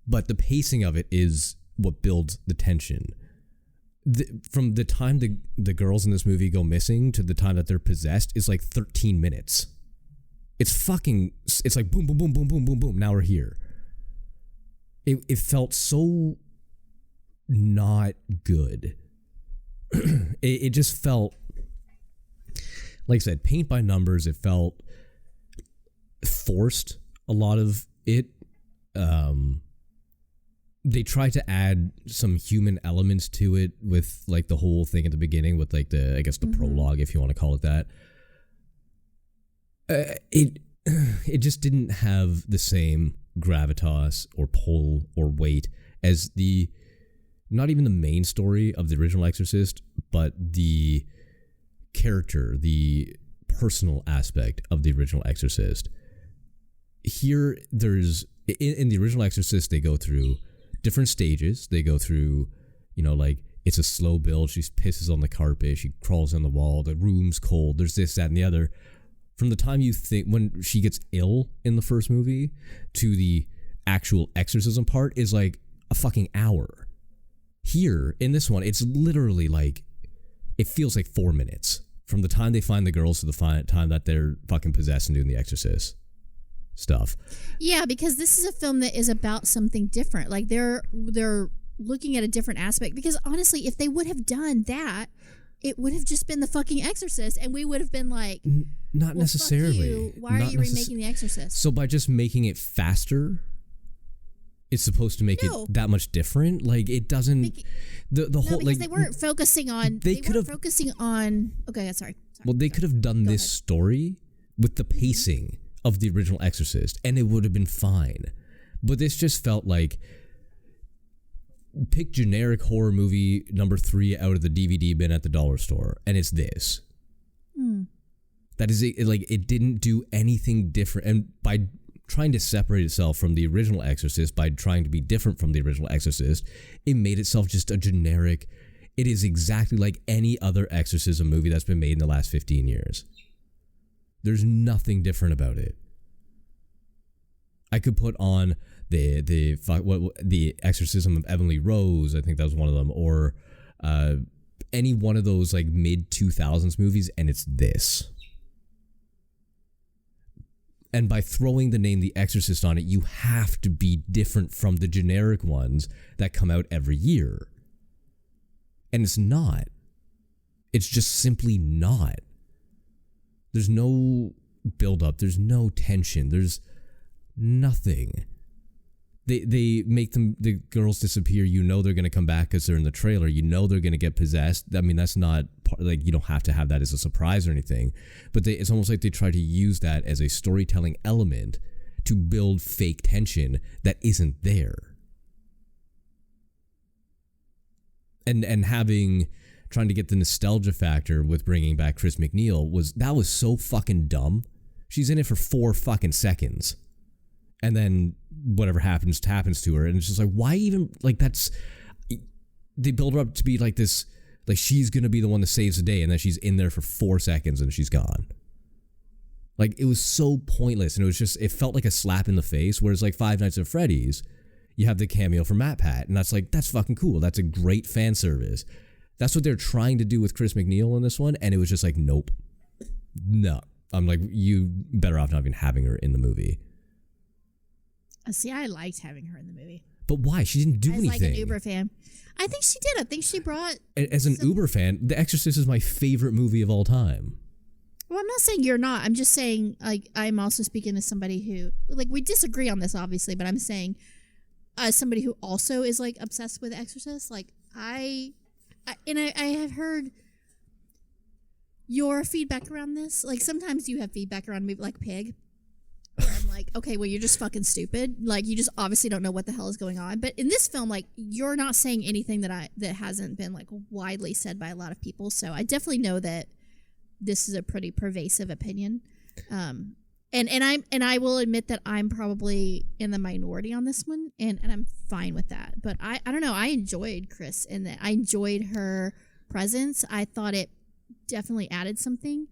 But the pacing of it is what builds the tension. From the time the girls in this movie go missing to the time that they're possessed is like 13 minutes. It's like boom, boom, boom, boom, boom, boom, boom. Now we're here. It felt so not good. It just felt, like I said, paint by numbers. It felt forced, a lot of it. They tried to add some human elements to it with like the whole thing at the beginning with like the prologue, if you want to call it that. It just didn't have the same gravitas or pull or weight as not even the main story of the original Exorcist, but the character, the personal aspect of the original Exorcist. Here, in the original Exorcist, they go through different stages. They go through, like, it's a slow build. She pisses on the carpet. She crawls on the wall. The room's cold. There's this, that, and the other. From the time you think when she gets ill in the first movie to the actual exorcism part is like a fucking hour. Here, in this one, it's literally like, it feels like 4 minutes. From the time they find the girls to the time that they're fucking possessed and doing the Exorcist stuff. Yeah, because this is a film that is about something different. Like, they're looking at a different aspect. Because honestly, if they would have done that, it would have just been the fucking Exorcist, and we would have been like, not necessarily. Fuck you. Why are you remaking the Exorcist? So by just making it faster, it's supposed to make it that much different. Like, it doesn't. The whole, because they weren't focusing on. They weren't focusing on. Okay, sorry. Well, they could have done this story with the pacing of the original Exorcist, and it would have been fine. But this just felt like, pick generic horror movie number 3 out of the DVD bin at the dollar store, and it's this. That is it didn't do anything different, and by trying to separate itself from the original Exorcist, by trying to be different from the original Exorcist, it made itself just a generic. It is exactly like any other exorcism movie that's been made in the last 15 years. There's nothing different about it. I could put on the Exorcism of Emily Rose, I think that was one of them, or any one of those like mid 2000s movies, and it's this. And by throwing the name The Exorcist on it, you have to be different from the generic ones that come out every year. And it's not. It's just simply not. There's no build-up. There's no tension. There's nothing. They make the girls disappear. You know they're going to come back because they're in the trailer. You know they're going to get possessed. I mean, that's not like, you don't have to have that as a surprise or anything. But it's almost like they try to use that as a storytelling element to build fake tension that isn't there. And trying to get the nostalgia factor with bringing back Chris McNeil was so fucking dumb. She's in it for 4 fucking seconds. And then whatever happens to her. And it's just like, why even, like, that's, they build her up to be like this, like she's going to be the one that saves the day. And then she's in there for 4 seconds and she's gone. Like, it was so pointless. And it was just, it felt like a slap in the face. Whereas like Five Nights at Freddy's, you have the cameo from Matt Pat. And that's like, that's fucking cool. That's a great fan service. That's what they're trying to do with Chris McNeil in this one. And it was just like, nope. No. I'm like, you better off not even having her in the movie. See, I liked having her in the movie. But why? She didn't do anything. I was like an Uber fan. I think she did. I think she brought... As an Uber fan, The Exorcist is my favorite movie of all time. Well, I'm not saying you're not. I'm just saying, like, I'm also speaking as somebody who... Like, we disagree on this, obviously, but I'm saying as somebody who also is, like, obsessed with Exorcist, like, I have heard your feedback around this. Like, sometimes you have feedback around a movie like Pig, where I'm like, okay, well, you're just fucking stupid. Like, you just obviously don't know what the hell is going on. But in this film, like, you're not saying anything that hasn't been, like, widely said by a lot of people. So I definitely know that this is a pretty pervasive opinion. And I will admit that I'm probably in the minority on this one, and I'm fine with that. But I don't know. I enjoyed Chris in that. I enjoyed her presence. I thought it definitely added something.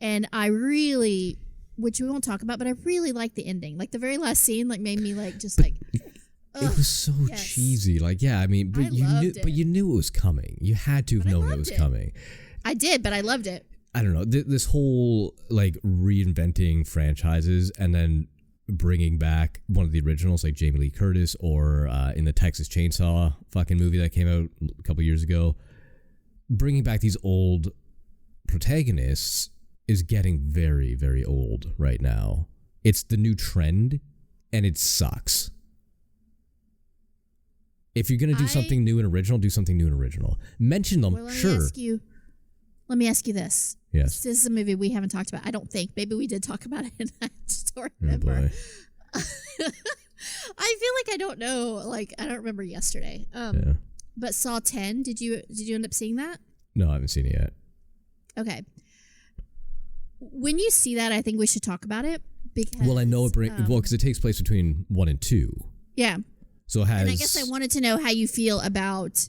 And I really... which we won't talk about, but I really liked the ending. Like, the very last scene, like, made me, like, just, like... It was so cheesy. Like, yeah, I mean, but you knew it was coming. You had to have known it was coming. I did, but I loved it. I don't know. This whole, like, reinventing franchises and then bringing back one of the originals, like Jamie Lee Curtis, or in the Texas Chainsaw fucking movie that came out a couple years ago, bringing back these old protagonists is getting very, very old right now. It's the new trend, and it sucks. If you're going to do something new and original, do something new and original. Mention them, well, sure. Let me ask you this. Yes. This is a movie we haven't talked about. I don't think. Maybe we did talk about it, and I just don't remember. Oh boy. I feel like I don't know. Like, I don't remember yesterday. But Saw 10, did you end up seeing that? No, I haven't seen it yet. Okay. When you see that, I think we should talk about it because... Well, I know it because it takes place between 1 and 2. Yeah. So it has... And I guess I wanted to know how you feel about...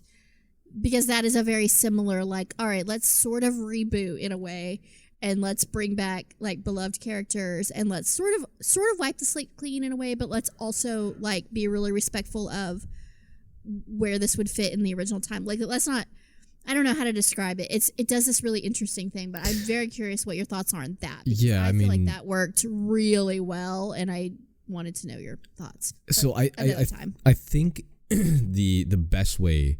Because that is a very similar, like, all right, let's sort of reboot in a way, and let's bring back, like, beloved characters, and let's sort of wipe the slate clean in a way, but let's also, like, be really respectful of where this would fit in the original time. Like, let's not... I don't know how to describe it. It does this really interesting thing, but I'm very curious what your thoughts are on that. Yeah, I feel like that worked really well, and I wanted to know your thoughts. So I think the best way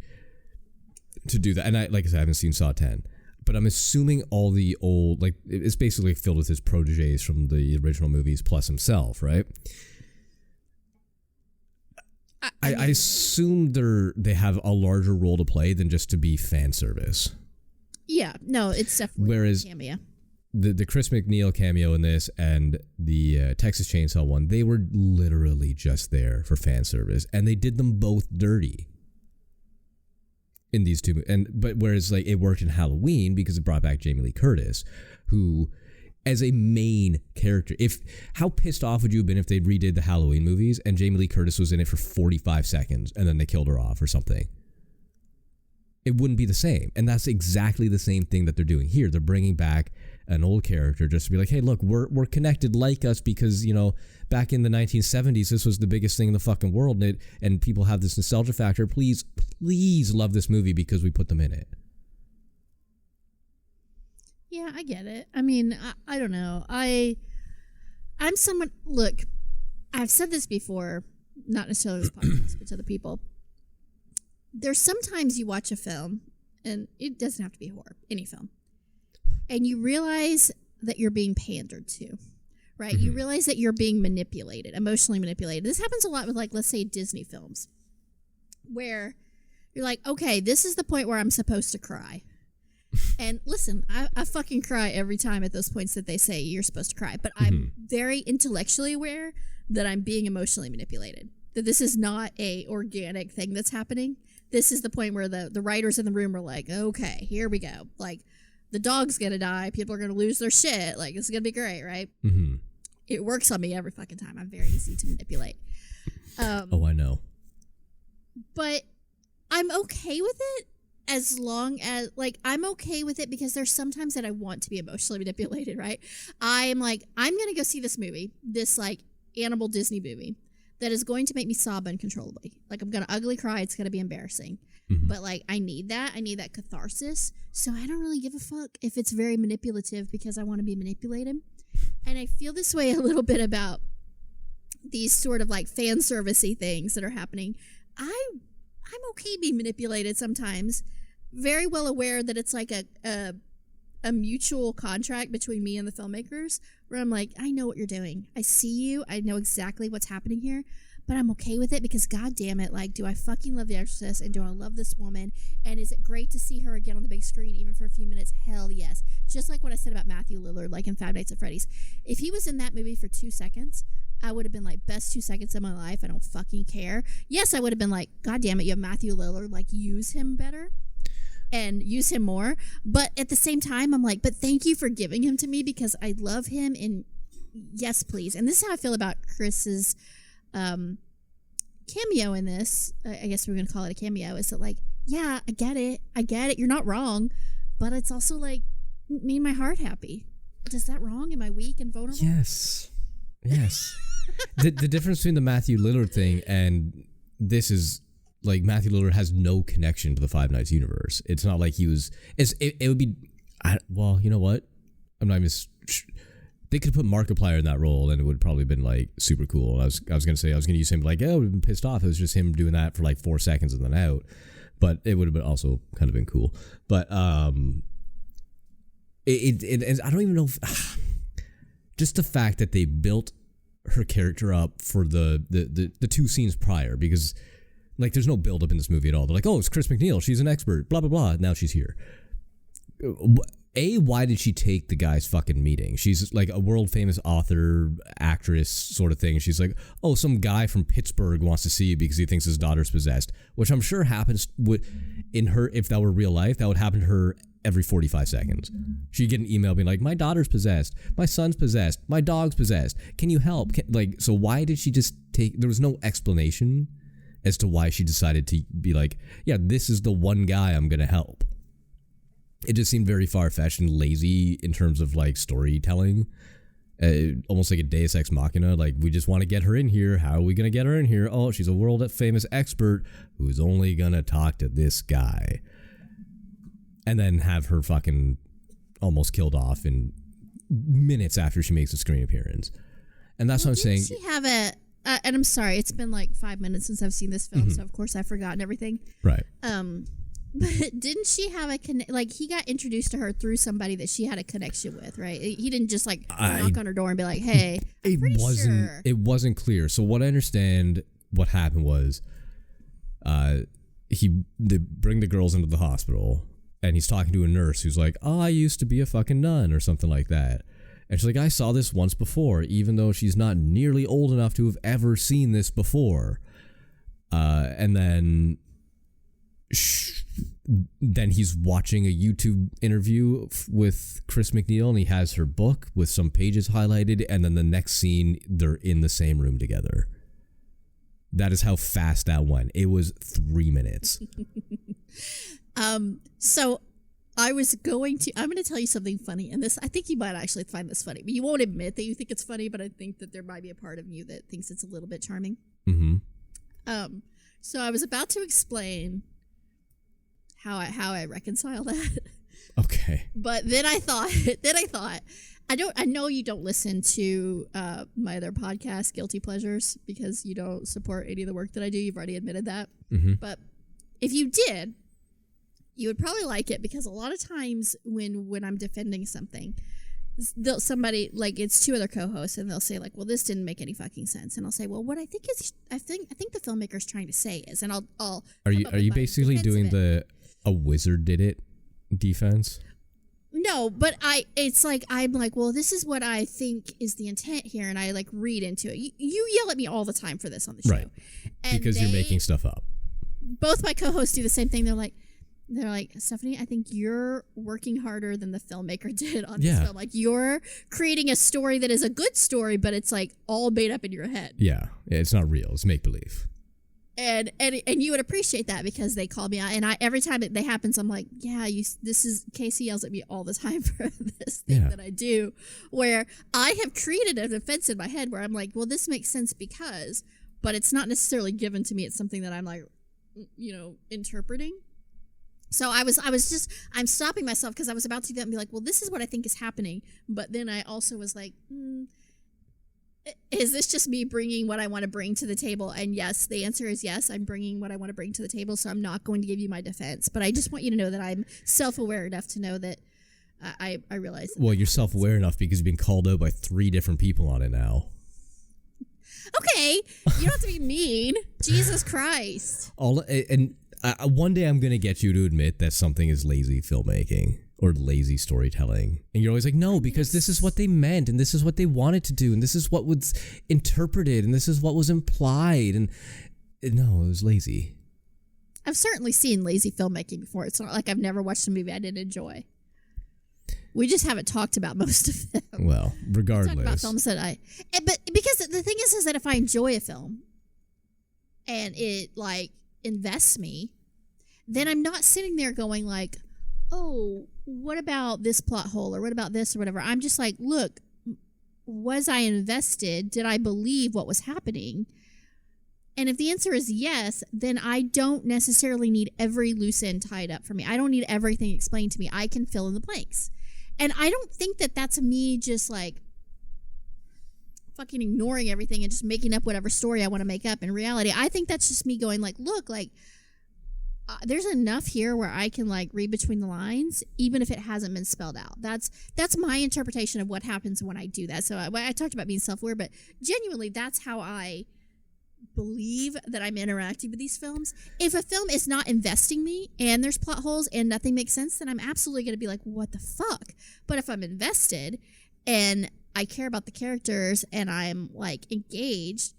to do that, and like I said, I haven't seen Saw 10, but I'm assuming all the old, like, it's basically filled with his proteges from the original movies plus himself, right? I assume they have a larger role to play than just to be fan service. Yeah, no, it's definitely a cameo. The Chris McNeil cameo in this and the Texas Chainsaw one, they were literally just there for fan service, and they did them both dirty in these two. But whereas, like, it worked in Halloween because it brought back Jamie Lee Curtis, who as a main character. How pissed off would you have been if they redid the Halloween movies and Jamie Lee Curtis was in it for 45 seconds and then they killed her off or something? It wouldn't be the same. And that's exactly the same thing that they're doing here. They're bringing back an old character just to be like, hey, look, we're connected like us because, you know, back in the 1970s, this was the biggest thing in the fucking world. And people have this nostalgia factor. Please love this movie because we put them in it. Yeah, I get it. I mean, I don't know. I'm someone, look, I've said this before, not necessarily this podcast, but to other people. There's sometimes you watch a film, and it doesn't have to be horror, any film, and you realize that you're being pandered to, right? Mm-hmm. You realize that you're being manipulated, emotionally manipulated. This happens a lot with, like, let's say Disney films, where you're like, okay, this is the point where I'm supposed to cry. And listen, I fucking cry every time at those points that they say you're supposed to cry, but I'm very intellectually aware that I'm being emotionally manipulated, that this is not a organic thing that's happening. This is the point where the writers in the room are like, okay, here we go. Like, the dog's going to die. People are going to lose their shit. Like, this is going to be great, right? Mm-hmm. It works on me every fucking time. I'm very easy to manipulate. I know. But I'm okay with it as long as, like, I'm okay with it because there's sometimes that I want to be emotionally manipulated, right? I'm like, I'm going to go see this movie, this, like, animal Disney movie that is going to make me sob uncontrollably. Like, I'm going to ugly cry. It's going to be embarrassing. Mm-hmm. But, like, I need that. I need that catharsis. So I don't really give a fuck if it's very manipulative because I want to be manipulated. And I feel this way a little bit about these sort of, like, fan servicey things that are happening. I'm okay being manipulated sometimes. Very well aware that it's like a mutual contract between me and the filmmakers where I'm like, I know what you're doing. I see you. I know exactly what's happening here, but I'm okay with it because God damn it, like, do I fucking love The Exorcist and do I love this woman? And is it great to see her again on the big screen even for a few minutes? Hell yes. Just like what I said about Matthew Lillard, like in Five Nights at Freddy's. If he was in that movie for 2 seconds, I would have been like, best 2 seconds of my life. I don't fucking care. Yes, I would have been like, God damn it, you have Matthew Lillard. Like, use him better and use him more. But at the same time, I'm like, but thank you for giving him to me because I love him. And yes, please. And this is how I feel about Chris's cameo in this. I guess we're going to call it a cameo. Is that like, yeah, I get it. You're not wrong. But it's also like, made my heart happy. Is that wrong? Am I weak and vulnerable? Yes. the difference between the Matthew Lillard thing and this is like Matthew Lillard has no connection to the Five Nights universe. It's not like he was. It would be. Well, you know what? I'm not even. They could have put Markiplier in that role, and it would probably been like super cool. I was gonna use him like, oh, I would have been pissed off. It was just him doing that for like 4 seconds and then out. But it would have been also kind of been cool. But I don't even know if just the fact that they built her character up for the 2 scenes prior, because like there's no build up in this movie at all. They're like, oh, it's Chris McNeil, she's an expert, blah blah blah. Now she's here. Why did she take the guy's fucking meeting? She's like a world famous author, actress sort of thing. She's like, oh, some guy from Pittsburgh wants to see you because he thinks his daughter's possessed, which I'm sure happens in her. If that were real life, that would happen to her every 45 seconds. She'd get an email being like, my daughter's possessed, my son's possessed, my dog's possessed. Can you help? So why did she just take? There was no explanation as to why she decided to be like, yeah, this is the one guy I'm gonna help. It just seemed very far-fetched and lazy in terms of like storytelling, almost like a Deus Ex Machina. Like, we just want to get her in here. How are we gonna get her in here? Oh, she's a world-famous expert who's only gonna talk to this guy, and then have her fucking almost killed off in minutes after she makes a screen appearance. And that's what I'm saying. She have a and I'm sorry, it's been like 5 minutes since I've seen this film, so of course I've forgotten everything. Right. But didn't she have like he got introduced to her through somebody that she had a connection with, right? He didn't just like knock on her door and be like, "Hey, It wasn't clear. So what I understand, what happened was, they bring the girls into the hospital, and he's talking to a nurse who's like, "Oh, I used to be a fucking nun," or something like that. And she's like, "I saw this once before," even though she's not nearly old enough to have ever seen this before. And then then he's watching a YouTube interview with Chris McNeil, and he has her book with some pages highlighted, and then the next scene, they're in the same room together. That is how fast that went. It was 3 minutes. So I'm going to tell you something funny, and I think you might actually find this funny, but you won't admit that you think it's funny, but I think that there might be a part of you that thinks it's a little bit charming. Mm-hmm. So I was about to explain how I reconcile that. Okay. But then I thought, I know you don't listen to my other podcast, Guilty Pleasures, because you don't support any of the work that I do. You've already admitted that. Mm-hmm. But if you did, you would probably like it, because a lot of times when I'm defending something, somebody, like, it's two other co-hosts, and they'll say, like, well, this didn't make any fucking sense, and I'll say, well, what I think the filmmaker's trying to say is, and I'll are you basically doing a wizard did it defense? No, but I'm like, well, this is what I think is the intent here, and I like read into it. You yell at me all the time for this on the show, right? And because you're making stuff up. Both my co-hosts do the same thing. They're like, Stephanie, I think you're working harder than the filmmaker did on this film. Like, you're creating a story that is a good story, but it's like all made up in your head. Yeah, it's not real. It's make believe. And you would appreciate that, because they call me out, and every time it happens, I'm like, Casey yells at me all the time for this thing that I do, where I have created a defense in my head where I'm like, well, this makes sense because, but it's not necessarily given to me. It's something that I'm like, interpreting. So I'm stopping myself, because I was about to do that and be like, well, this is what I think is happening, but then I also was like, is this just me bringing what I want to bring to the table? And yes, the answer is yes, I'm bringing what I want to bring to the table, so I'm not going to give you my defense. But I just want you to know that I'm self-aware enough to know that I realize. Well, you're self-aware enough because you've been called out by 3 different people on it now. Okay, you don't have to be mean. Jesus Christ. One day I'm going to get you to admit that something is lazy filmmaking or lazy storytelling. And you're always like, no, because this is what they meant, and this is what they wanted to do, and this is what was interpreted, and this is what was implied. And no, it was lazy. I've certainly seen lazy filmmaking before. It's not like I've never watched a movie I didn't enjoy. We just haven't talked about most of them. Well, regardless. We talk about films that but because the thing is that if I enjoy a film and it like invests me, then I'm not sitting there going like, oh, what about this plot hole, or what about this, or whatever. I'm just like, look, was I invested? Did I believe what was happening? And if the answer is yes, then I don't necessarily need every loose end tied up for me. I don't need everything explained to me. I can fill in the blanks. And I don't think that that's me just like fucking ignoring everything and just making up whatever story I want to make up. In reality, I think that's just me going like, look, like, there's enough here where I can like read between the lines, even if it hasn't been spelled out. That's my interpretation of what happens when I do that. So I talked about being self-aware, but genuinely, that's how I believe that I'm interacting with these films. If a film is not investing me and there's plot holes and nothing makes sense, then I'm absolutely going to be like, what the fuck? But if I'm invested and I care about the characters and I'm like engaged,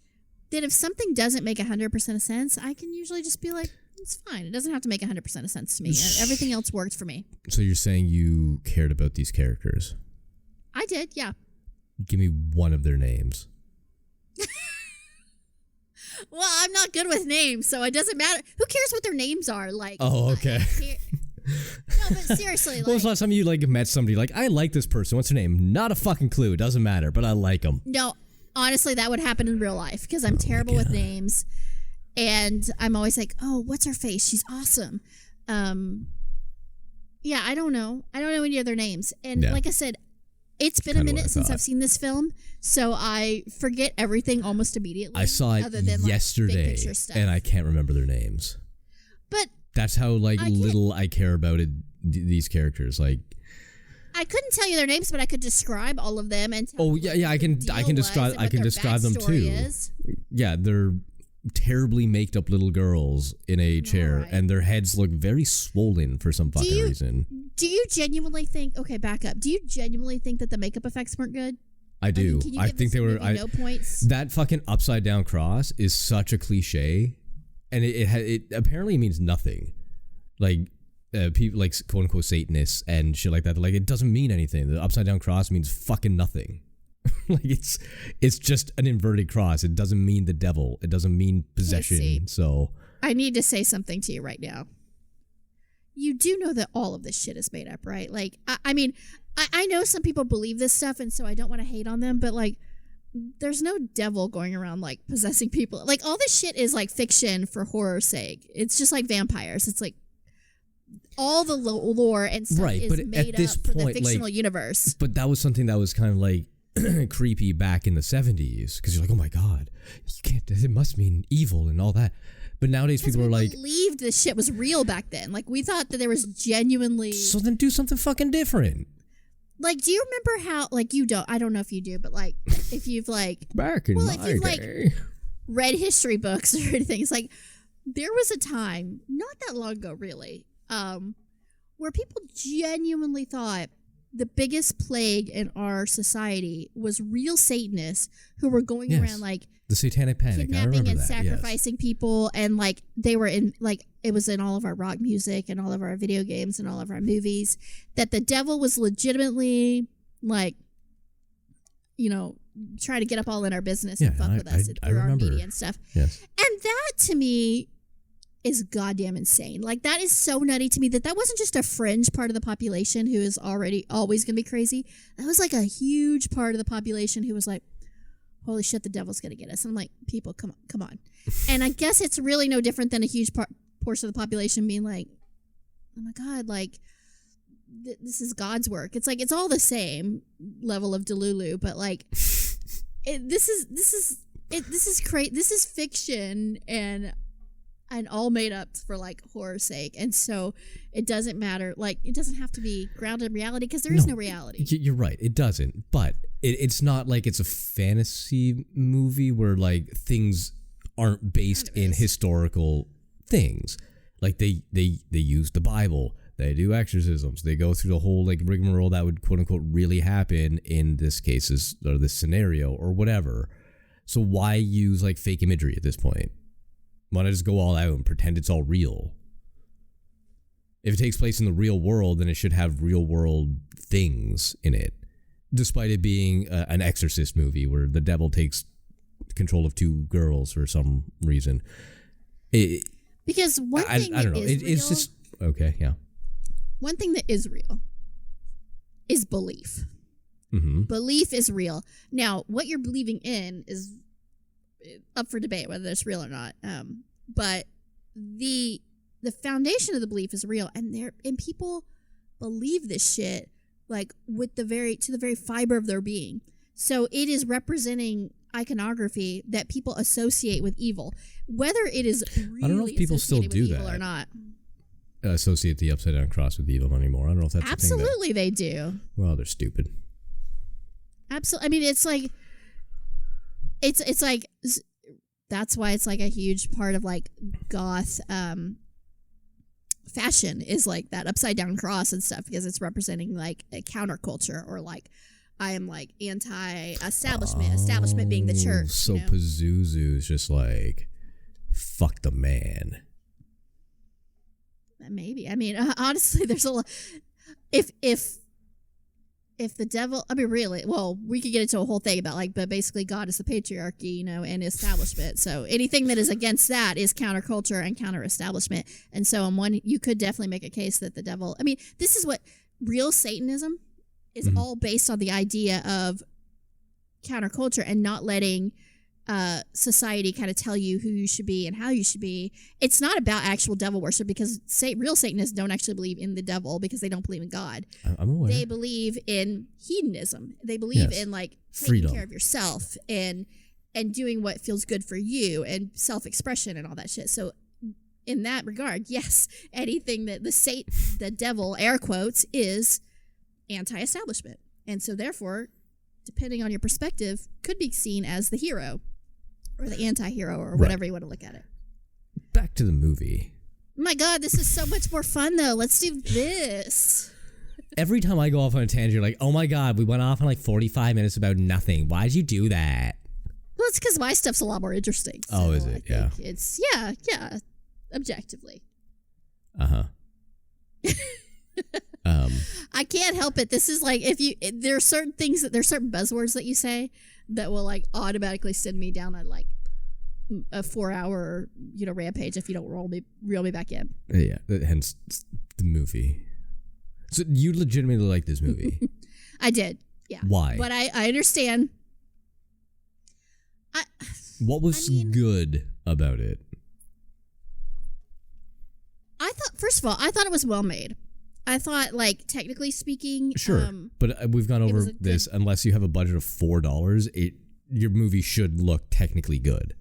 then if something doesn't make 100% of sense, I can usually just be like, it's fine. It doesn't have to make 100% of sense to me. Everything else worked for me. So you're saying you cared about these characters? I did, yeah. Give me one of their names. Well, I'm not good with names, so it doesn't matter. Who cares what their names are? Like, oh, okay. No, but seriously. When was the last time you like met somebody like, I like this person? What's her name? Not a fucking clue. It doesn't matter, but I like them. No, honestly, that would happen in real life because I'm terrible with names. And I'm always like, oh, what's her face? She's awesome. Yeah, I don't know. I don't know any of their names. And like I said, it's been a minute since I've seen this film, so I forget everything almost immediately. I saw it yesterday, and I can't remember their names. But that's how little I care about these characters. Like, I couldn't tell you their names, but I could describe all of them and tell I can describe them too. Yeah, they're terribly made up little girls in a chair, and their heads look very swollen for some fucking reason. Do you genuinely think? Okay, back up. Do you genuinely think that the makeup effects weren't good? I do. I think they were. No points. That fucking upside down cross is such a cliche, and it apparently means nothing. like people like quote unquote Satanists and shit like that. They're like, it doesn't mean anything. The upside down cross means fucking nothing. Like it's just an inverted cross. It doesn't mean the devil. It doesn't mean possession. So I need to say something to you right now. You do know that all of this shit is made up, right? Like, I mean, I know some people believe this stuff, and so I don't want to hate on them, but like, there's no devil going around like possessing people. Like, all this shit is like fiction for horror's sake. It's just like vampires. It's like all the lore and stuff right, is but made at this up for point, the fictional like, universe. But that was something that was kind of like creepy back in the 70s because you're like, oh my god, you can't. It must mean evil and all that. But nowadays people are like, believed this shit was real back then. Like, we thought that there was genuinely. So then do something fucking different. Like, do you remember how, like, you don't, I don't know if you do, but like, if you've like, back in my day, like, read history books or anything, it's like, there was a time, not that long ago really, where people genuinely thought the biggest plague in our society was real Satanists who were going around like the Satanic Panic, kidnapping and sacrificing people, and like they were in, like, it was in all of our rock music and all of our video games and all of our movies, that the devil was legitimately like, you know, trying to get up all in our business and fuck with us through our media and stuff. Yes. And that to me is goddamn insane. Like, that is so nutty to me that wasn't just a fringe part of the population who is already always gonna be crazy. That was like a huge part of the population who was like, holy shit, the devil's gonna get us. And I'm like, people, come on. And I guess it's really no different than a huge portion of the population being like, oh my god, like this is God's work. It's like, it's all the same level of delulu, but like this is crazy. This is fiction and all made up for like horror's sake. And so it doesn't matter. Like, it doesn't have to be grounded in reality because there is no reality. You're right. It doesn't. But it's not like it's a fantasy movie where like things aren't based in historical things. Like they use the Bible. They do exorcisms. They go through the whole like rigmarole that would quote unquote really happen in this case or this scenario or whatever. So why use like fake imagery at this point? Why not just go all out and pretend it's all real? If it takes place in the real world, then it should have real world things in it. Despite it being an Exorcist movie where the devil takes control of two girls for some reason. Because one thing I don't know. It's just okay. Yeah. One thing that is real is belief. Mm-hmm. Belief is real. Now, what you're believing in is up for debate whether it's real or not. But the foundation of the belief is real, and people believe this shit like to the very fiber of their being. So it is representing iconography that people associate with evil, whether it is really I don't know if people still do that or not. Associate the upside down cross with evil anymore. I don't know if that's absolutely they do. Well, they're stupid. Absolutely. I mean, it's like that's why it's like a huge part of like goth fashion is like that upside down cross and stuff, because it's representing like a counterculture, or like I am like anti-establishment, establishment being the church. So you know? Pazuzu's just like, fuck the man. Maybe. I mean, honestly, there's a lot. If the devil, I mean, really, well, we could get into a whole thing about like, but basically God is the patriarchy, you know, and establishment. So anything that is against that is counterculture and counter-establishment. And so you could definitely make a case that the devil, I mean, this is what real Satanism is all based on, the idea of counterculture and not letting society kind of tell you who you should be and how you should be. It's not about actual devil worship, because real Satanists don't actually believe in the devil because they don't believe in God. I'm aware. They believe in hedonism. They believe in like taking care of yourself and doing what feels good for you and self-expression and all that shit. So in that regard, yes, anything that the devil, air quotes, is anti-establishment. And so therefore, depending on your perspective, could be seen as the hero or the anti-hero or whatever you want to look at it. Back to the movie. My God, this is so much more fun though. Let's do this. Every time I go off on a tangent, you're like, oh my God, we went off on like 45 minutes about nothing. Why'd you do that? Well, it's because my stuff's a lot more interesting. So is it? Yeah. It's, yeah, objectively. Uh-huh. I can't help it. This is like there are certain buzzwords that you say that will like automatically send me down a 4-hour rampage if you don't reel me back in. Yeah, hence the movie. So you legitimately like this movie? I did. Yeah. Why? But I understand. What was good about it? First of all, I thought it was well made. I thought, like, technically speaking... Sure, but we've gone over this. Unless you have a budget of $4, your movie should look technically good.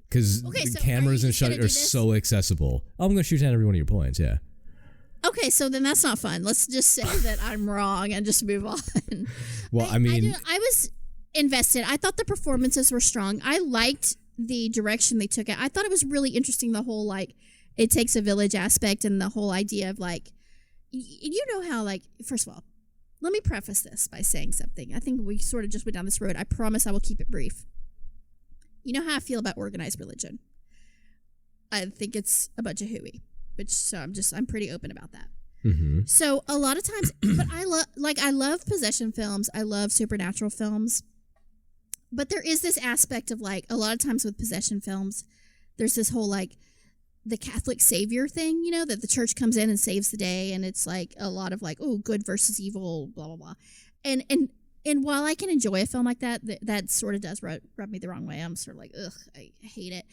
Because the cameras and shot are so accessible. I'm going to shoot down every one of your points, yeah. Okay, so then that's not fun. Let's just say that I'm wrong and just move on. Well, I was invested. I thought the performances were strong. I liked the direction they took it. I thought it was really interesting, the whole, like, it takes a village aspect and the whole idea of, like, you know how, like, first of all, let me preface this by saying something. I think we sort of just went down this road. I promise I will keep it brief. You know how I feel about organized religion. I think it's a bunch of hooey, I'm pretty open about that. Mm-hmm. So a lot of times, but I love possession films. I love supernatural films. But there is this aspect of, like, a lot of times with possession films, there's this whole, like, the Catholic savior thing, that the church comes in and saves the day, and it's like a lot of like, oh, good versus evil, blah blah blah. And while I can enjoy a film like that, that sort of does rub me the wrong way. I'm sort of like, ugh, I hate it.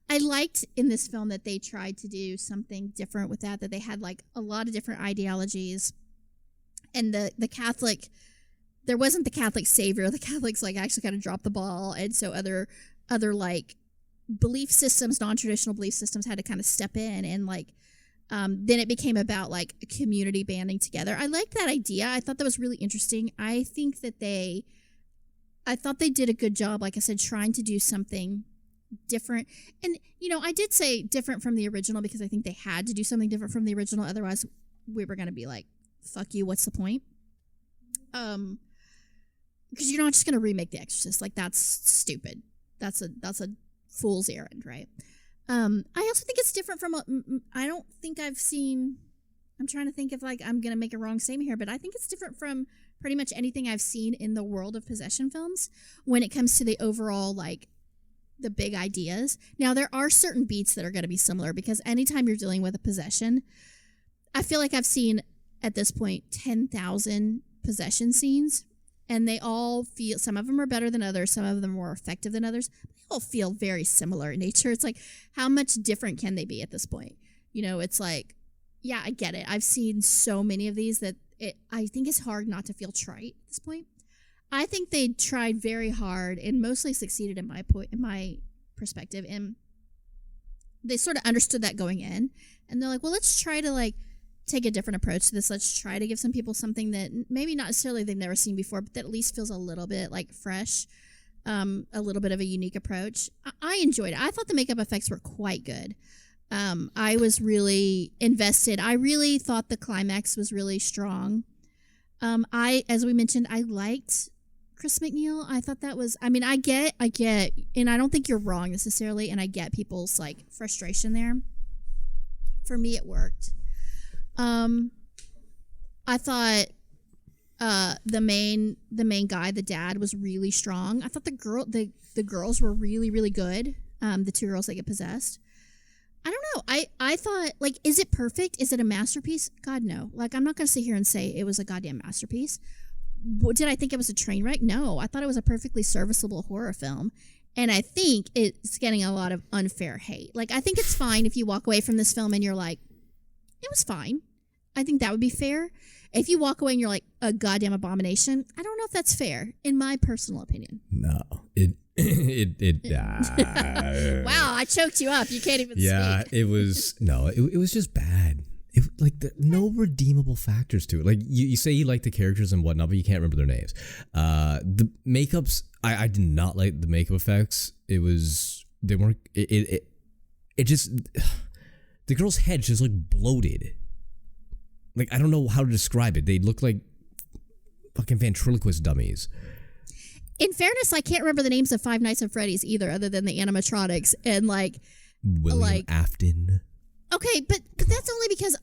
I liked in this film that they tried to do something different with that they had like a lot of different ideologies, and the Catholic, there wasn't the Catholic savior. The Catholics like actually kind of dropped the ball, and so other like belief systems, non-traditional belief systems had to kind of step in, and like then it became about like a community banding together. I liked that idea. I thought that was really interesting. I think that I thought they did a good job, like I said, trying to do something different. And I did say different from the original because I think they had to do something different from the original, otherwise we were going to be like, fuck you, what's the point? Because you're not just going to remake The Exorcist. Like, that's stupid. That's a fool's errand, right? I also think it's different from I don't think I've seen, I'm trying to think if like I'm gonna make a wrong statement here, but I think it's different from pretty much anything I've seen in the world of possession films when it comes to the overall, like, the big ideas. Now there are certain beats that are going to be similar, because anytime you're dealing with a possession, I feel like I've seen at this point 10,000 possession scenes, and they all feel, some of them are better than others, some of them are more effective than others. They all feel very similar in nature. It's like, how much different can they be at this point? It's like, yeah, I get it. I've seen so many of these that I think it's hard not to feel trite at this point. I think they tried very hard and mostly succeeded in my perspective. And they sort of understood that going in. And they're like, well, let's try to like take a different approach to this. Let's try to give some people something that maybe not necessarily they've never seen before, but that at least feels a little bit like fresh, a little bit of a unique approach. I enjoyed it. I thought the makeup effects were quite good. I was really invested. I really thought the climax was really strong. As we mentioned, I liked Chris McNeil. I thought that was, I get, and I don't think you're wrong necessarily, and I get people's like frustration there. For me, it worked. I thought the main guy, the dad, was really strong. I thought the girls were really, really good. The two girls that get possessed. I don't know. I thought, like, is it perfect? Is it a masterpiece? God, no. Like, I'm not going to sit here and say it was a goddamn masterpiece. Did I think it was a train wreck? No. I thought it was a perfectly serviceable horror film. And I think it's getting a lot of unfair hate. Like, I think it's fine if you walk away from this film and you're like, it was fine. I think that would be fair. If you walk away and you're like, a goddamn abomination, I don't know if that's fair, in my personal opinion. No. Wow, I choked you up. You can't even speak. Yeah, it was just bad. No redeemable factors to it. Like, you say you like the characters and whatnot, but you can't remember their names. The makeups, I did not like the makeup effects. It just, the girl's head just looked bloated. Like, I don't know how to describe it. They look like fucking ventriloquist dummies. In fairness, I can't remember the names of Five Nights at Freddy's either, other than the animatronics and like William Afton. Okay, but that's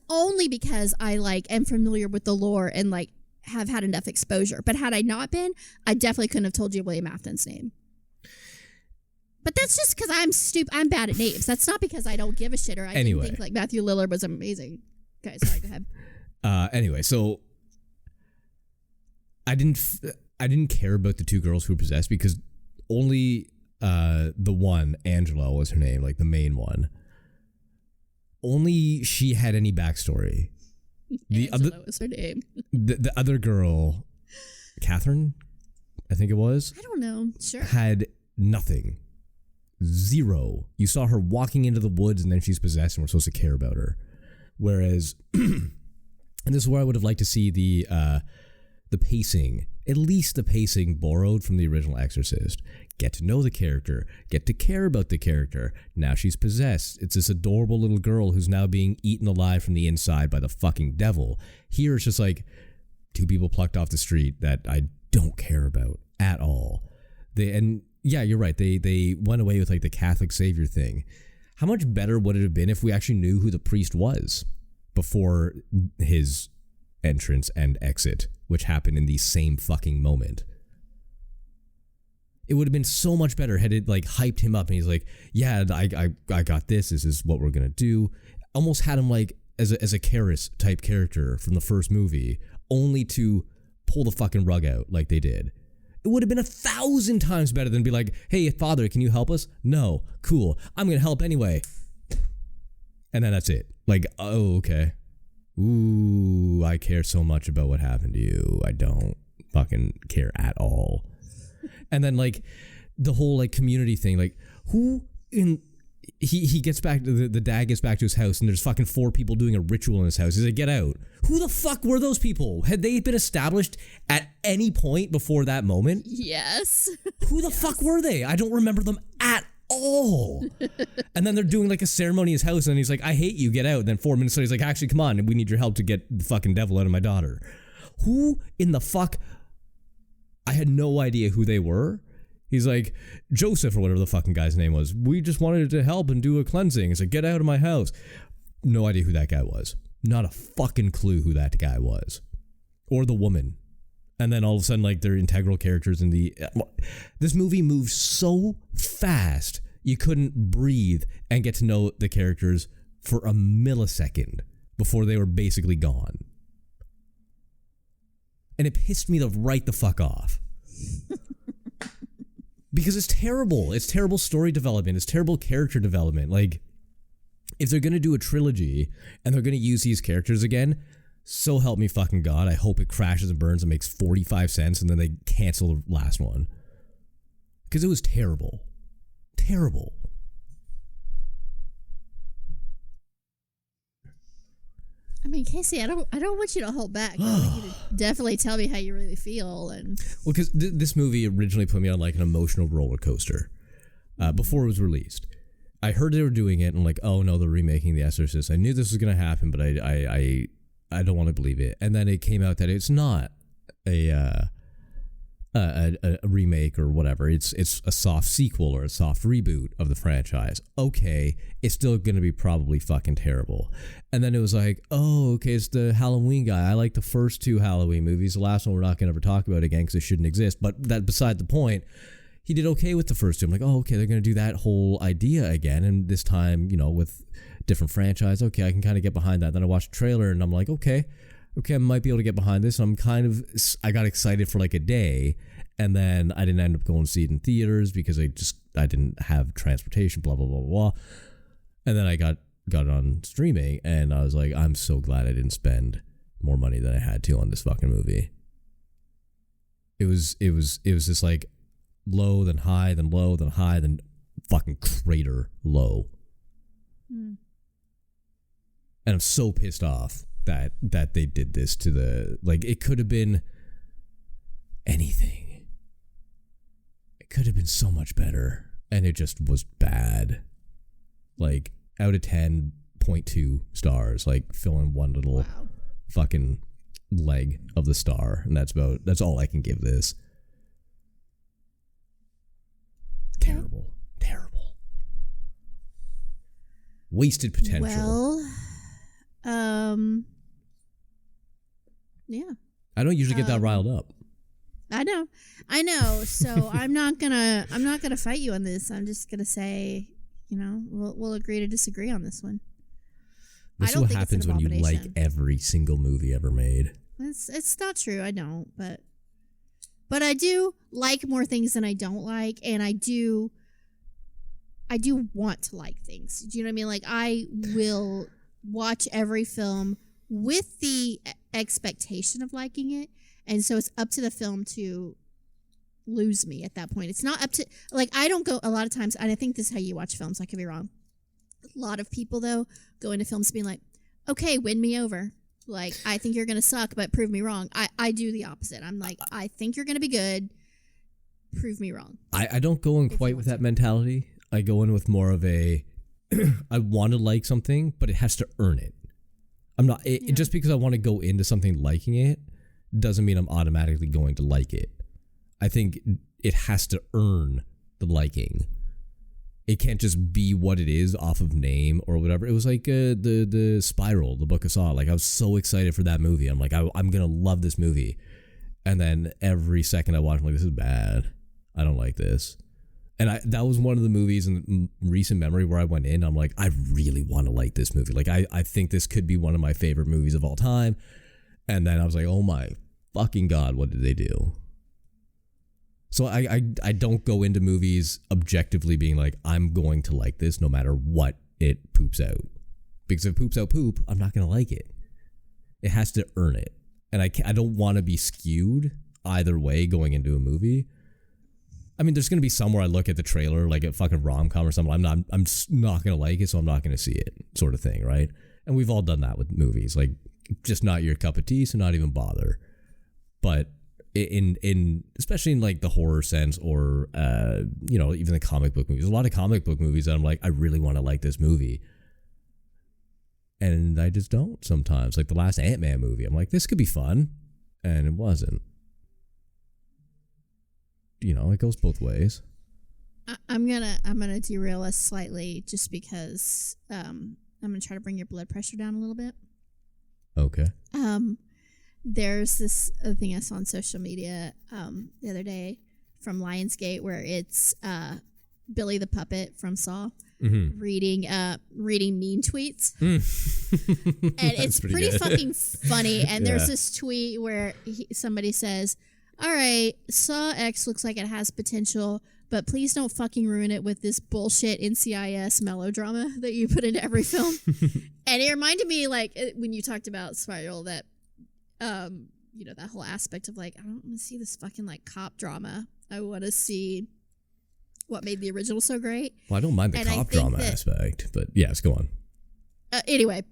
only because I like am familiar with the lore and like have had enough exposure. But had I not been, I definitely couldn't have told you William Afton's name. But that's just because I'm stupid. I'm bad at names. That's not because I don't give a shit or I didn't think like Matthew Lillard was amazing. Okay, sorry, go ahead. Anyway, so I didn't care about the two girls who were possessed because only the one, Angela was her name, like the main one. Only she had any backstory. Angela was her name. The other girl, Catherine, I think it was. I don't know. Sure. Had nothing. Zero. You saw her walking into the woods and then she's possessed and we're supposed to care about her. Whereas, and this is where I would have liked to see the pacing, at least the pacing borrowed from the original Exorcist. Get to know the character, get to care about the character. Now she's possessed. It's this adorable little girl who's now being eaten alive from the inside by the fucking devil. Here it's just like two people plucked off the street that I don't care about at all. Yeah, you're right. They went away with like the Catholic savior thing. How much better would it have been if we actually knew who the priest was before his entrance and exit, which happened in the same fucking moment? It would have been so much better had it like hyped him up and he's like, yeah, I got this. This is what we're going to do. Almost had him like as a Karras type character from the first movie, only to pull the fucking rug out like they did. It would have been 1,000 times better than be like, hey, Father, can you help us? No. Cool. I'm going to help anyway. And then that's it. Like, oh, okay. Ooh, I care so much about what happened to you. I don't fucking care at all. And then like the whole like community thing, like who in... He gets back, the dad gets back to his house and there's fucking 4 people doing a ritual in his house. He's like, get out. Who the fuck were those people? Had they been established at any point before that moment? Yes. Who the fuck were they? I don't remember them at all. And then they're doing like a ceremony in his house and he's like, I hate you, get out. And then 4 minutes later he's like, actually, come on, we need your help to get the fucking devil out of my daughter. Who in the fuck? I had no idea who they were. He's like, Joseph or whatever the fucking guy's name was. We just wanted to help and do a cleansing. He's like, get out of my house. No idea who that guy was. Not a fucking clue who that guy was. Or the woman. And then all of a sudden, like, they're integral characters in the... This movie moves so fast, you couldn't breathe and get to know the characters for a millisecond before they were basically gone. And it pissed me right the fuck off. Because it's terrible. It's terrible story development. It's terrible character development. Like, if they're going to do a trilogy and they're going to use these characters again, so help me fucking God, I hope it crashes and burns and makes 45 cents and then they cancel the last one. Because it was terrible. Terrible. I mean, Casey, I don't want you to hold back. I want you to definitely tell me how you really feel. And well, because this movie originally put me on like an emotional roller coaster before it was released. I heard they were doing it and like, oh no, they're remaking The Exorcist. I knew this was gonna happen, but I don't want to believe it. And then it came out that it's not a remake or whatever. It's a soft sequel or a soft reboot of the franchise. Okay, it's still gonna be probably fucking terrible. And then it was like, oh, okay, it's the Halloween guy. I like the first 2 Halloween movies. The last one we're not gonna ever talk about again because it shouldn't exist. But that beside the point. He did okay with the first 2. I'm like, oh, okay, they're gonna do that whole idea again, and this time, you know, with different franchise. Okay, I can kind of get behind that. Then I watched the trailer and I'm like, okay, I might be able to get behind this. And I got excited for like a day. And then I didn't end up going to see it in theaters because I didn't have transportation, blah, blah, blah, blah. And then I got it on streaming and I was like, I'm so glad I didn't spend more money than I had to on this fucking movie. It was just like low, then high, then low, then high, then fucking crater low. And I'm so pissed off that they did this to the, like, it could have been anything. It could have been so much better, and it just was bad. Like, out of 10.2 stars, like, fill in one little fucking leg of the star, and that's all I can give this. Terrible. Wasted potential. Well, Yeah. I don't usually get that riled up. I know. So I'm not gonna fight you on this. I'm just gonna say, we'll agree to disagree on this one. This is what happens when you like every single movie ever made. It's not true. I don't, but I do like more things than I don't like, and I do want to like things. Do you know what I mean? Like, I will watch every film with the expectation of liking it, and so it's up to the film to lose me at that point. It's not up to, like, I don't go a lot of times, and I think this is how you watch films. I could be wrong. A lot of people, though, go into films being like, okay, win me over. Like, I think you're going to suck, but prove me wrong. I do the opposite. I'm like, I think you're going to be good. Prove me wrong. I don't go in quite with that mentality. I go in with more of a, I want to like something, but it has to earn it. I'm not, just because I want to go into something liking it, doesn't mean I'm automatically going to like it. I think it has to earn the liking. It can't just be what it is off of name or whatever. It was like the Spiral, the Book of Saw. Like, I was so excited for that movie. I'm like, I'm going to love this movie. And then every second I watch, I'm like, this is bad. I don't like this. And that was one of the movies in recent memory where I went in, I'm like, I really want to like this movie. Like, I think this could be one of my favorite movies of all time. And then I was like, oh my fucking God, what did they do? So I don't go into movies objectively being like, I'm going to like this no matter what it poops out. Because if it poops out poop, I'm not going to like it. It has to earn it. And I don't want to be skewed either way going into a movie. I mean, there's going to be somewhere I look at the trailer, like a fucking rom-com or something. I'm just not going to like it, so I'm not going to see it, sort of thing, right? And we've all done that with movies. Like, just not your cup of tea, so not even bother. But in especially in like the horror sense, or even the comic book movies, a lot of comic book movies that I'm like, I really want to like this movie, and I just don't sometimes. Like the last Ant-Man movie, I'm like, this could be fun, and it wasn't. It goes both ways. I'm gonna derail us slightly just because I'm gonna try to bring your blood pressure down a little bit. Okay. There's this thing I saw on social media the other day from Lionsgate where it's Billy the Puppet from Saw reading mean tweets. And it's pretty fucking funny. And there's this tweet where somebody says, all right, Saw X looks like it has potential, but please don't fucking ruin it with this bullshit NCIS melodrama that you put into every film. And it reminded me, like, when you talked about Spiral, that that whole aspect of like, I don't want to see this fucking like cop drama. I want to see what made the original so great. Well, I don't mind the cop drama aspect, but yes, go on. Anyway,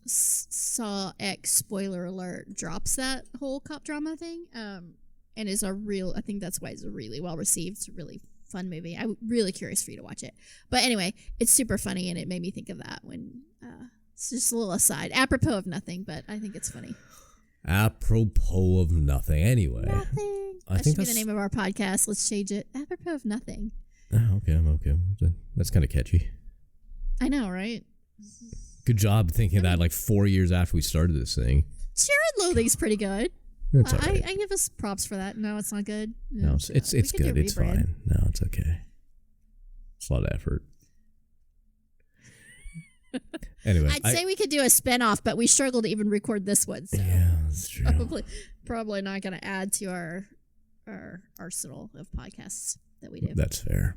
Saw X, spoiler alert, drops that whole cop drama thing, and is I think that's why it's really well received. It's a really fun movie. I'm really curious for you to watch it. But anyway, it's super funny, and it made me think of that when, it's just a little aside, apropos of nothing, but I think it's funny. Apropos of nothing. Anyway. Nothing. That should be the name of our podcast. Let's change it. Apropos of nothing. Oh, okay, I'm okay. That's kind of catchy. I know, right? Good job thinking of that like 4 years after we started this thing. Loathing's pretty good. It's all right. I give us props for that. No, it's not good. No, it's good. It's fine. No, it's okay. It's a lot of effort. Anyway, I'd say we could do a spinoff, but we struggled to even record this one. So yeah, that's true. Probably not going to add to our arsenal of podcasts that we do. That's fair.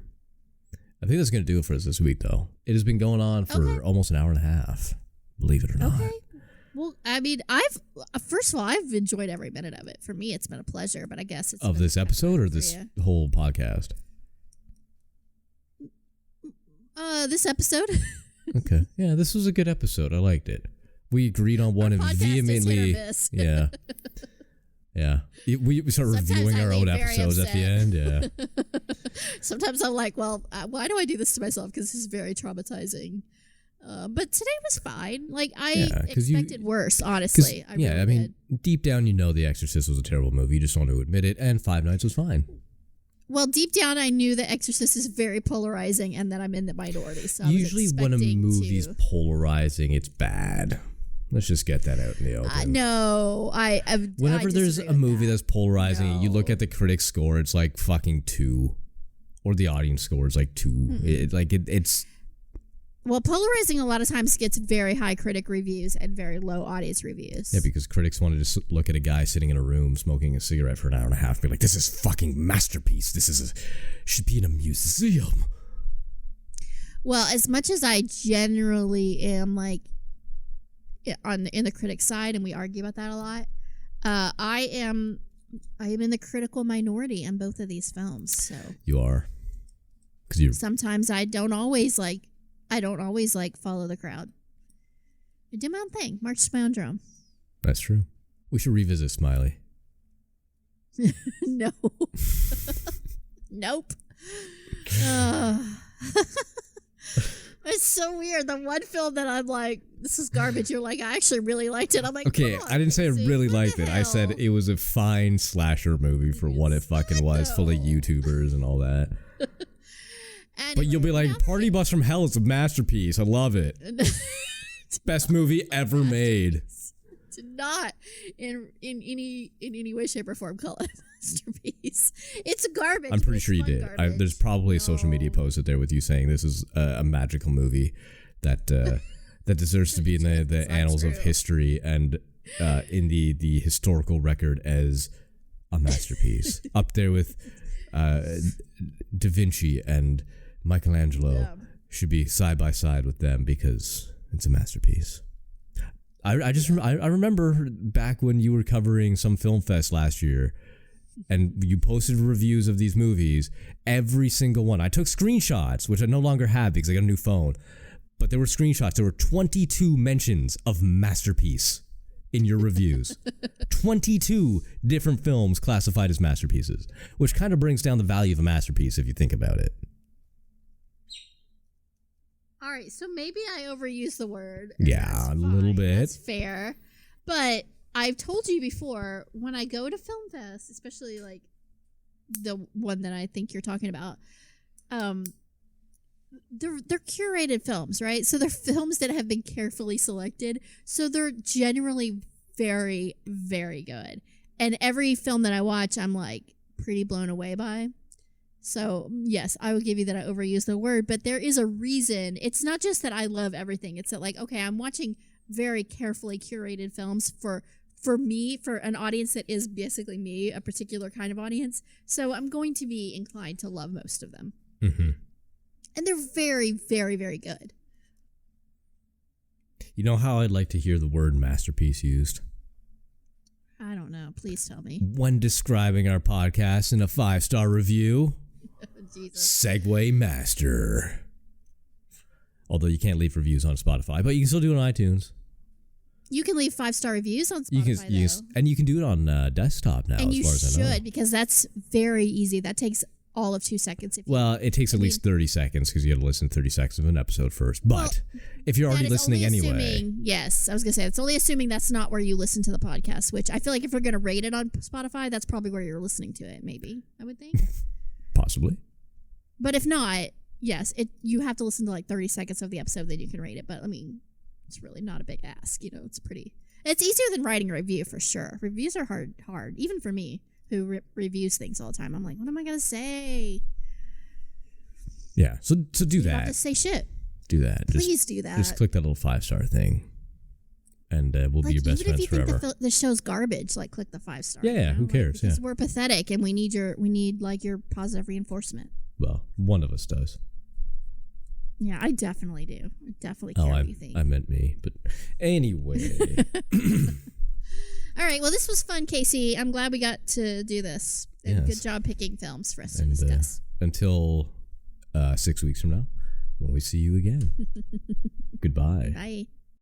I think that's going to do it for us this week, though. It has been going on for almost an hour and a half, believe it or not. Okay. Well, I mean, first of all, I've enjoyed every minute of it. For me, it's been a pleasure, but I guess it's... Of this episode or this whole podcast? This episode. Okay. Yeah, this was a good episode. I liked it. We agreed on one and vehemently... Yeah. Yeah. We start reviewing our own episodes at the end. Yeah. Sometimes I'm like, well, why do I do this to myself? Because this is very traumatizing. But today was fine. Like, I expected worse, honestly. I mean, deep down, The Exorcist was a terrible movie. You just don't want to admit it. And Five Nights was fine. Well, deep down, I knew that Exorcist is very polarizing and that I'm in the minority. So usually when a movie's polarizing, it's bad. Let's just get that out in the open. No, Whenever there's a movie that's polarizing, you look No. at the critic score, it's like fucking 2. Or the audience score is like 2. It's... Well, polarizing a lot of times gets very high critic reviews and very low audience reviews. Yeah, because critics want to just look at a guy sitting in a room smoking a cigarette for an hour and a half and be like, this is fucking masterpiece. Should be in a museum. Well, as much as I generally am like in the critic side, and we argue about that a lot, I am in the critical minority in both of these films. So You are. Because you're... sometimes I don't always follow the crowd. I do my own thing, march to my own drum. That's true. We should revisit Smiley. No. Nope. It's so weird. The one film that I'm like, this is garbage. You're like, I actually really liked it. I'm like, Okay, come on, I didn't say I Casey, really what liked the it. I said hell? it was a fine slasher movie for what it fucking was, full of No. YouTubers and all that. But Anyway, you'll be like, now Party Bus from Hell is a masterpiece. I love it. It's the best movie ever made. to not in any way, shape, or form call it a masterpiece. It's garbage. I'm but pretty it's sure you fun did. garbage. There's probably a social media No. post out there with you saying this is a magical movie that that deserves to be in the That's not annals of true. history and in the historical record as a masterpiece, up there with Da Vinci and Michelangelo. Yeah. Should be side by side with them because it's a masterpiece. I remember back when you were covering some film fest last year and you posted reviews of these movies, every single one. I took screenshots, which I no longer have because I got a new phone, but there were screenshots. There were 22 mentions of masterpiece in your reviews. 22 different films classified as masterpieces, which kind of brings down the value of a masterpiece if you think about it. All right, so maybe I overuse the word. Yeah, That's a little fine. bit. That's fair. But I've told you before, when I go to Film Fest, especially like the one that I think you're talking about, they're curated films, right? So they're films that have been carefully selected. So they're generally very, very good. And every film that I watch, I'm like pretty blown away by. So, yes, I would give you that I overuse the word, but there is a reason. It's not just that I love everything. It's that, like, okay, I'm watching very carefully curated films for me, for an audience that is basically me, a particular kind of audience. So I'm going to be inclined to love most of them. Mm-hmm. And they're very, very, very good. You know how I'd like to hear the word masterpiece used? I don't know. Please tell me. When describing our podcast in a 5-star review, Jesus. Segway Master. Although you can't leave reviews on Spotify, but you can still do it on iTunes. You can leave 5-star reviews on Spotify, And you can do it on desktop now, and as you far as I know. should, because that's very easy. That takes all of 2 seconds. If you Well, it takes at least 30 seconds because you got to listen to 30 seconds of an episode first. But if you're already That is listening only anyway, assuming, yes, I was gonna say it's only assuming that's not where you listen to the podcast. Which I feel like if you're gonna rate it on Spotify, that's probably where you're listening to it. Maybe I would think. possibly. But if not, yes, you have to listen to like 30 seconds of the episode, then you can rate it. But I mean, it's really not a big ask. You know, it's easier than writing a review for sure. Reviews are hard, even for me who reviews things all the time. I'm like, what am I gonna say? Yeah, so do You have to that. say shit. Do that. Please do that. Just click that little 5-star thing, and we'll be your best even friends if you forever. think the show's garbage, like click the 5-star. Yeah, who cares? Because Yeah. we're pathetic and we need like your positive reinforcement. Well, one of us does. Yeah, I definitely do. I definitely care what you think. I meant me. But anyway. All right, well, this was fun, Casey. I'm glad we got to do this. And Yes. good job picking films for us to And discuss. until 6 weeks from now, when we see you again. Goodbye. Bye.